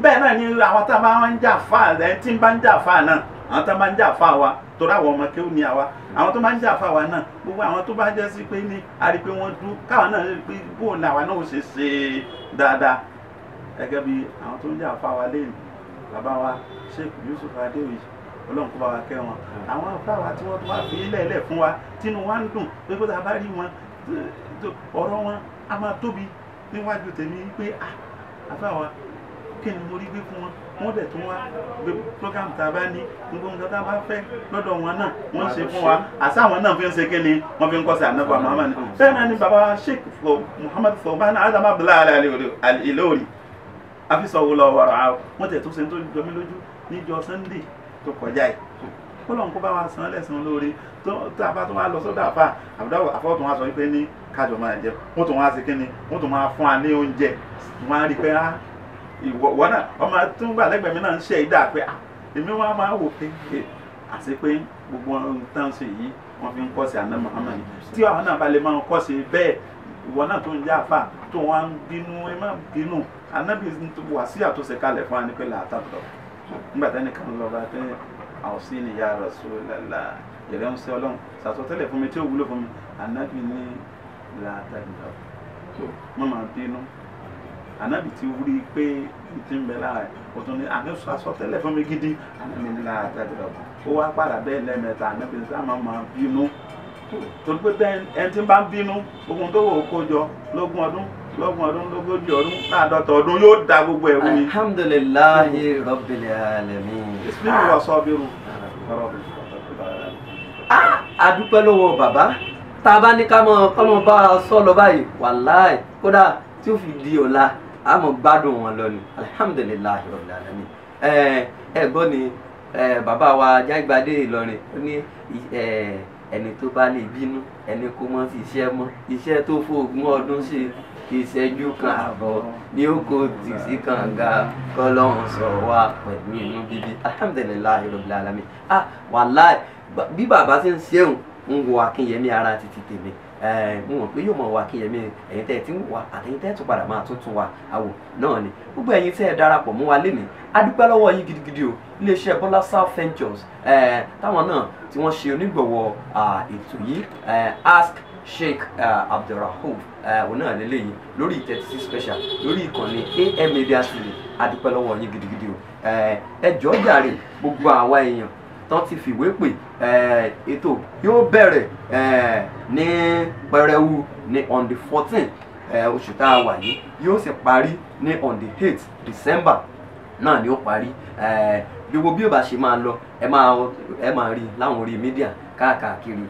bẹ́ẹ̀ náà ni àwọn tá a bá ń jà fáà ẹ̀ tí ń bá ń jà fáà náà àwọn tá a bá ń jà fáà wa torí àwọn ọmọ kéwù ní àwa àwọn tó bá ń jà fáà wa náà gbogbo àwọn tó bá jẹ́ sí pé ní a rí i pé wọ́n dúró káwa náà rí i pé bóun ni àwa náà ó ṣe ṣe dáadáa gẹ́gẹ́ bí àwọn tó ń jà fáà wa lẹ́yìn bàbá wa Sheikh Yusuf Adéoyè Ọlọ́run kó bá wa kẹ́ wọn àwọn afáà wa tí wọ́n tó wá fi ilẹ̀ fún wa tínú wa ń dùn pé kó tá a bá rí wọn ọ̀rọ̀ wọn a máa tóbi níwájú tèmi pé afáà wa kí ni mo rí gbé fún wọn wọ́n dẹ̀ tún wá gbé program tá a bá ní gbogbo nǹkan tá a bá fẹ́ lọ́dọ̀ wọn náà wọ́n ṣe fún wa àti àwọn náà fi ń ṣe kí ni wọ́n fi ń kọ́ sí ànábà Muhammad ni bẹ́ẹ̀ náà ni bàbá Sheikh Muhammad Thawban Adam Abdullahi Al-Ilori afisọ̀wò lọ wọ̀rọ̀ àwọn wọ́n tẹ̀ tó ṣe tó jọ mí lójú níjọ́ Sunday tó kọjá yìí kọ́lọ̀ ń kó bá wa san lẹ́sàn lórí tó a bá tún wá lọ sọ́dọ̀ àfà àfọ́ tún wá sọ wípé ní kájọ máa jẹ wọ́n tún wá sí kí ni wọ́n tún máa fún wa ní oúnjẹ wọ́n á rí pé ìwọ náà ọmọ tó ń gbà lẹ́gbẹ̀ẹ́ mi náà ń ṣe ìdá pé èmi wọn máa wò pé àti pé gbogbo ohun tá à ń ṣe yìí wọ́n fi ń kọ́ sí àná Muhammad tí àwọn náà bá lè máa kọ́ sí bẹ́ẹ̀ ìwọ náà tó ń jẹ́ àfà tó wá ń bínú ẹ má bínú anábì wà sí àtúnṣe kalẹ̀ fún wa ní pé làátàtọ̀ nígbà tẹ́ni kan lọ bá tẹ́ àwọn sí ni ya Rasulullah yẹ̀rẹ̀ ń ṣe ọlọ́run sàtọ́tẹ́lẹ̀ fún mi tí ó wúlò fún mi anábì ní làátàtọ̀ má máa bínú anabi ti wúri pé ti ń bẹ lára ẹ o tún ní àsọtẹ́lẹ̀ fún mi gidi anabi ní lára tẹ́tẹ́ ó wá padà bẹ́ẹ̀ lẹ́ẹ̀mẹ́ta anabi ní sáà máa bínú torí pé bẹ́ẹ̀ ẹni tí ń bá ń bínú ogun tó wò ó kó jọ lógún ọdún lógójì ọdún láàdọ́ta ọdún yóò da gbogbo ẹ̀rú ni. alhamdulillahi rabbil alamin. ìsìnkú wa sọ bírù. a dúpẹ́ lọ́wọ́ bàbá tá a bá ní ká mọ̀ bá a sọ lọ báyìí wàláì kódà tí ó fi di ọ̀la a mọ̀ gbádùn wọn lọ ni alhamdulillahi rabbil alamin. ẹ̀gbọ́n ni bàbá wa Jágbádé Ìlọrin ó ní ẹni tó bá lè bínú ẹni kó mọ́ sí iṣẹ́ mọ́ iṣẹ́ tó fóògùn ọdún ṣe ìṣẹ́jú kan àbọ̀ ní ó kó tì sí kànga kọ́lọ́hún sọ wá pẹ̀lú inú bíbí alhamdulillahi rabbil alamin. wàláì bí bàbá ṣe ń ṣeun ń wo Akínyẹmí ara títí tèmi mo mọ̀ pé yóò mọ̀ wá Akínyẹmí ẹ̀yin tẹ́ ẹ ti ń wá àtẹ̀yin tẹ́ ẹ tún padà máa tuntun wa àwò náà ni gbogbo ẹ̀yin tẹ́ ẹ darapọ̀ mọ́ wa lénìí a dúpẹ́ lọ́wọ́ yín gidigidi o iléeṣẹ́ Bọ́lá South Ventures táwọn náà tí wọ́n ṣe onígbọ̀wọ́ ètò yìí Ask Sheikh Abdulrauf òun náà lélẹ́yìn lórí 36 special lórí ìkànnì AM Media TV a dúpẹ́ lọ́wọ́ yín gidigidi o ẹ jọ̀ọ́ jàre gbogbo àwa èèyàn tán ti fìwé pè ètò yóò bẹ̀rẹ̀ ní pẹrẹwu ní on the 14th oṣù tá a wà yìí yóò sì parí ní on the 8th December náà ni ó parí gbogbo bí ó bá ṣe máa lọ ẹ máa rí láwọn orí mídíà káàkiri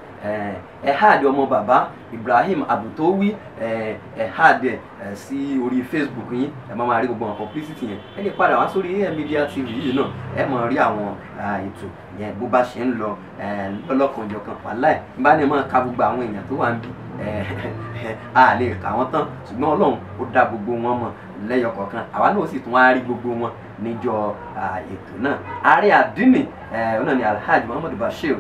ẹ háàdì ọmọ bàbá Ibrahim Abutowi ẹ háàdì sí orí Facebook yín ẹ máa rí gbogbo àwọn publicity yẹn ẹ lè padà wá sórí AM Media TV yìí náà ẹ máa rí àwọn ètò yẹn bó bá ṣe ń lọ lọ́lọ́kanjọ̀kan wàláì bá ní máa ka gbogbo àwọn èèyàn tó wà ń bí a lè kà wọ́n tán ṣùgbọ́n Ọlọ́run ó dá gbogbo wọn mọ̀ lẹ́yọ kọ̀ọ̀kan àwa náà sì tún wá rí gbogbo wọn níjọ́ ètò náà ààrẹ àdínì ọ̀nà ni Alhaji Muhammadu Bashir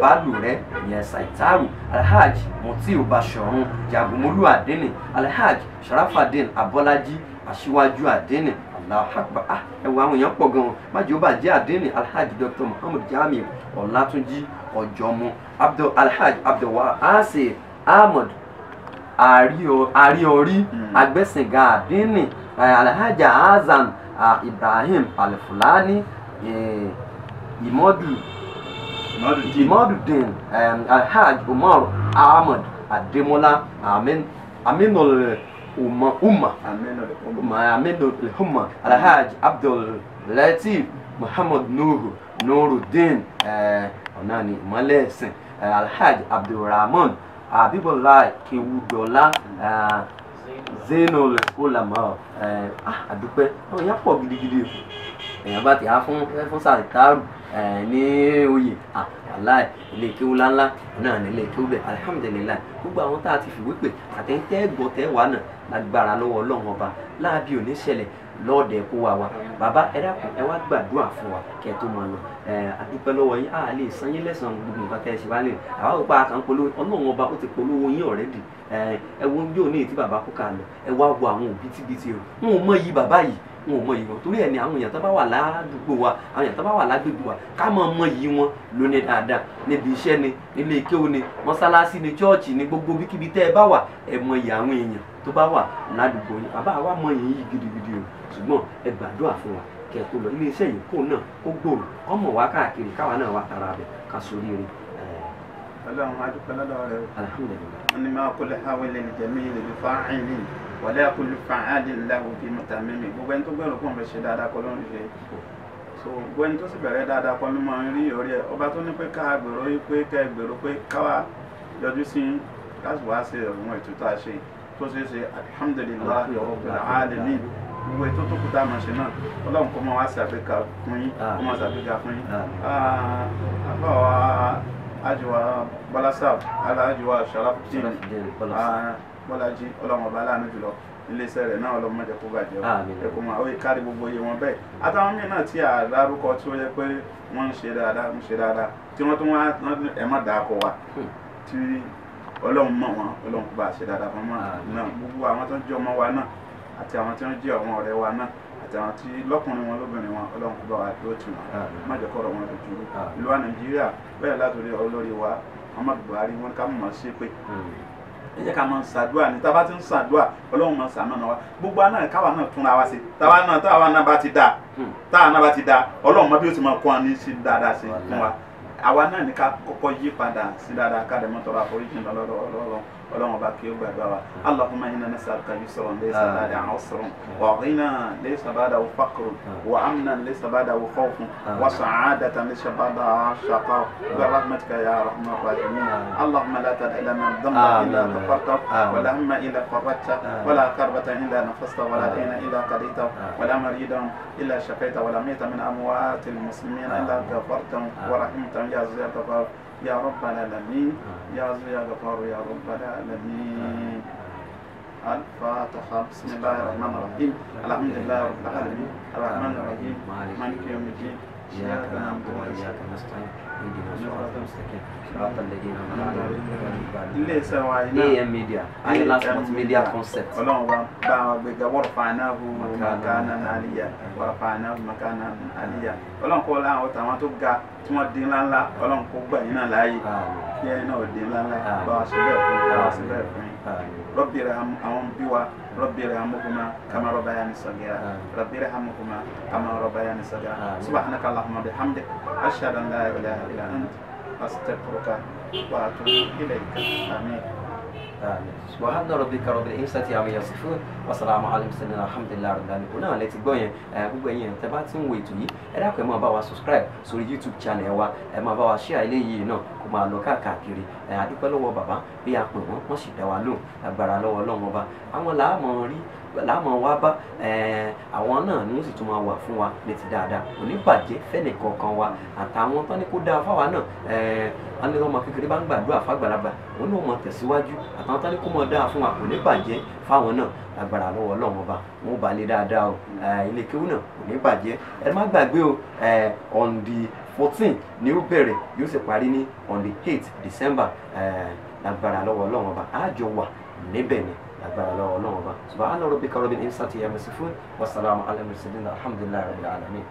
Balure ìyẹn Saitaru Alhaji Mutiu Bashorun Jagomolu àdínì Alhaji Sharafadin Abọ́lájí Aṣíwájú àdínì Allahu Akbar ẹwọ àwọn èèyàn pọ̀ gan-an májò bá jẹ́ àdínì Alhaji Dr. Muhammad Jamiu Ọlátúnjí Ọ̀jọ̀mú Alhaji Abdulwahasi Ahmad Ariori Agbẹ́sìngá àdínì Alhaji Azan Ibrahim Alfulani Imodudin Alhaji Umar Ahmad Ademola Aminul Umma Alhaji Abdul Latif Muhammad Nuruddin ọ̀nàní ìmọ̀lẹ́sìn Alhaji Abdulrahman Abibullah Kewudola Zainul Ulama àdúpẹ́ àwọn èèyàn pọ̀ gidigidi èèyàn bá ti á fún Saitaru ní oyè wàláì ilé kéwú ńláńlá náà ní ilé kéwú bẹ́ẹ̀ alihamudulilayi gbogbo àwọn tá a ti fìwé pè àtẹ̀ntẹ́ gbọ́tẹ́ wà náà lágbára lọ́wọ́ Ọlọ́run ọba láàbí òní ṣẹlẹ̀ lọ́ọ̀dẹ̀ kó wa bàbá ẹ dákun ẹ wá gbàdúrà fún wa kẹ́ tó máa lọ àdúpẹ́ lọ́wọ́ yín a lè san yín lẹ́san gbogbo nǹkan tẹ́ ẹ ṣe wá lè àwa ò pa àkàn polówó Ọlọ́run ọba ó ti polówó yín ọ̀rẹ́dì ẹ wo bí òní tí bàbá kó kà lọ ẹ wá wo àwọn òbítíbitì o n ò mọ iyì bàbá yìí n ò mọ iyì wọn torí ẹ ní àwọn èèyàn tó bá wà ládùúgbò wa àwọn èèyàn tó bá wà lágbègbè wa ká mọ iyì wọn lónìí dáadáa níbi iṣẹ́ ni nílé kéwú ni mọ́sálásí ni chọ́ọ̀chì ni gbogbo bíkíbi tẹ́ ẹ bá wà ẹ mọ iyì àwọn èèyàn tó bá wà ládùúgbò yìí bàbá wa mọ iyì yìí gidigidi o ṣùgbọ́n ẹ gbàdúrà fún wa kẹ́ tó lọ iléeṣẹ́ yìí kó náà kó gbòòrò ọmọ wa káàkiri káwa náà wà tara bẹ̀ ká sórí rẹ̀. Ọlọ́run adúpẹ́ lọ́dọ̀ rẹ̀ o. Alhamdulillah. wọ́n ní máa kólé hawilẹ̀ ní jẹ̀mí ilé bí fáìlì wọlé akólé fáìlì lahu bí mùtàmímì gbogbo ẹni tó gbẹ̀rù kó ń fẹ́ ṣe dáadáa kọ́ ló ń ṣe so gbogbo ẹni tó sì bẹ̀rẹ̀ dáadáa kọ́ ló máa ń rí orí ẹ̀ ọba tó ní pé ká gbèrò yí pé ká gbèrò pé káwa yọjú sí káàsì wá sí ọ̀rùn ètò tá a ṣe tó ṣe é ṣe alhamdulillahi rabbil alamin gbogbo ètò tó kù tá a máa ṣe náà Ọlọ́run kó máa wá sí àgbéga fún yín kó máa ṣàgbéga fún yín àbáwá ajiwa Bọ́lásà alájiwa Sharafudin Bọ́lájí Ọlọ́run ọba aláàánú jùlọ iléeṣẹ́ rẹ̀ náà Ọlọ́run má jẹ́ kó bàjẹ́ ẹ̀kọ́ máa ó yẹ kárí gbogbo iye wọn bẹ́ẹ̀ àtàwọn míì náà tí a dárúkọ tí ó yẹ pé wọ́n ń ṣe dáadáa tí wọ́n tún wá ẹ̀ má dáa kọ wa tí Ọlọ́run mọ̀ wọn Ọlọ́run kó bá ṣe dáadáa fún wọn náà gbogbo àwọn tó ń jẹ́ ọmọ wa náà àti àwọn tí wọ́n jẹ́ àwọn ọ̀rẹ́ wa náà àti àwọn tí lọ́kùnrin wọn lóbìnrin wọn Ọlọ́run kó bá wa dúró tì wọn má jẹ́ kọ́rọ̀ wọn dojú ìlú wa Nàìjíríà bẹ́ẹ̀ látòrí olórí wa Muhammadu Buhari wọn ká mọ̀ sí pé ẹ jẹ́ ká máa ṣàdúrà ní tá a bá ti ń ṣàdúrà Ọlọ́run máa ṣàmánà wa gbogbo àná káwa náà túnra wa sí táwa náà bá ti dáa Ọlọ́run máa bí ó ti máa kó wa ní sí dáadáa sí fún wa àwa náà ní ká kọ́kọ́ yí padà sí dáadáa ká dẹ̀ mọ́tò àforíjì lọ́dọ̀ Ọlọ́run ọba kí ó gbàdúrà wa Allahumma inna nas'aluka yusran laysa ba'dahu 'usrun wa ghinan laysa ba'dahu faqrun wa amnan laysa ba'dahu khawfun wa sa'adatan laysa ba'daha shaqa'un bi rahmatika ya arhamar rahimin Allahumma la tad'a lana dhanban illa ghafartahu wa la hamma illa farajtahu wa la karbatan illa nafastahu wa la dayna illa qadaytahu wa la maridan illa shafaytahu wa la maytan min amwatil muslimin illa ghafartahu wa rahimtahu ya aziz ya ghafar يا رب العالمين يا عزيز يا غفار يا رب العالمين الفاتحة بسم الله الرحمن الرحيم الحمد لله رب العالمين الرحمن الرحيم مالك يوم الدين إياك نعبد وإياك نستعين اهدنا الصراط المستقيم صراط الذين أنعمت عليهم AM Media Last Multimedia Concept Ọlọ́run wa bá wa gbéga warfa'nahu makanan aliyya warfa'nahu makanan aliyya Ọlọ́run kọ́ láwọn ọ̀tá àwọn tó ga tí wọ́n dín ńláńlá Ọlọ́run kó gbà yín náà láàyè kí ẹ̀yin náà dín ńláńlá bá wa ṣe bẹ́ẹ̀ fún yín Rabbi irham àwọn bí wa Rabbi irhamhuma kama rabbayani saghira Rabbi irhamhuma kama rabbayani saghira subhanaka Allahumma bihamdik ashhadu an la ilaha illa anta astaghfiruka wa atubu ilayk amin. سبحان ربك رب العزة عما يصفون وسلام على المرسلين الحمد لله رب العالمين ọ̀nà lẹ ti gbọ́ yẹn gbogbo ẹ̀yin tẹ́ bá ti ń wo ètò yìí ẹ dákun ẹ máa bá wa subscribe sórí YouTube channel wa ẹ máa bá wa share eléyìí náà kó máa lọ káàkiri àdúpẹ́ lọ́wọ́ bàbá bí a pè wọ́n sì dá wa lóhùn agbára lọ́wọ́ Ọlọ́run ọba àwọn làámọ̀ wá bá àwọn náà ni wọ́n sì tún máa wà fún wa létí dáadáa oníbàjẹ́ fẹ́nì kọ̀ọ̀kan wa àtàwọn tán ní kó dáa fáwa náà wọ́n ní ọmọ kékeré bá ń gbàdúrà fàgbàlagbà òun náà mọ̀ tẹ̀síwájú àtàwọn tán ní kó mọ̀ dáa fún wa oníbàjẹ́ fáwọn náà agbára lọ́wọ́ Ọlọ́run ọba wọn ò bá lé dáadáa o ilé kéwú náà oníbàjẹ́ ẹ má gbàgbé o on the 14 ni ó bẹ̀rẹ̀ yóò sì parí ní on the 8th December agbára lọ́wọ́ Ọlọ́run ọba àjọ wà níbẹ̀ ni agbára lọ́wọ́ Ọlọ́run ọba subhana rabbika rabbil izzati amma yasifun wa salamun ala al mursalin alhamdulillahi rabbil alamin.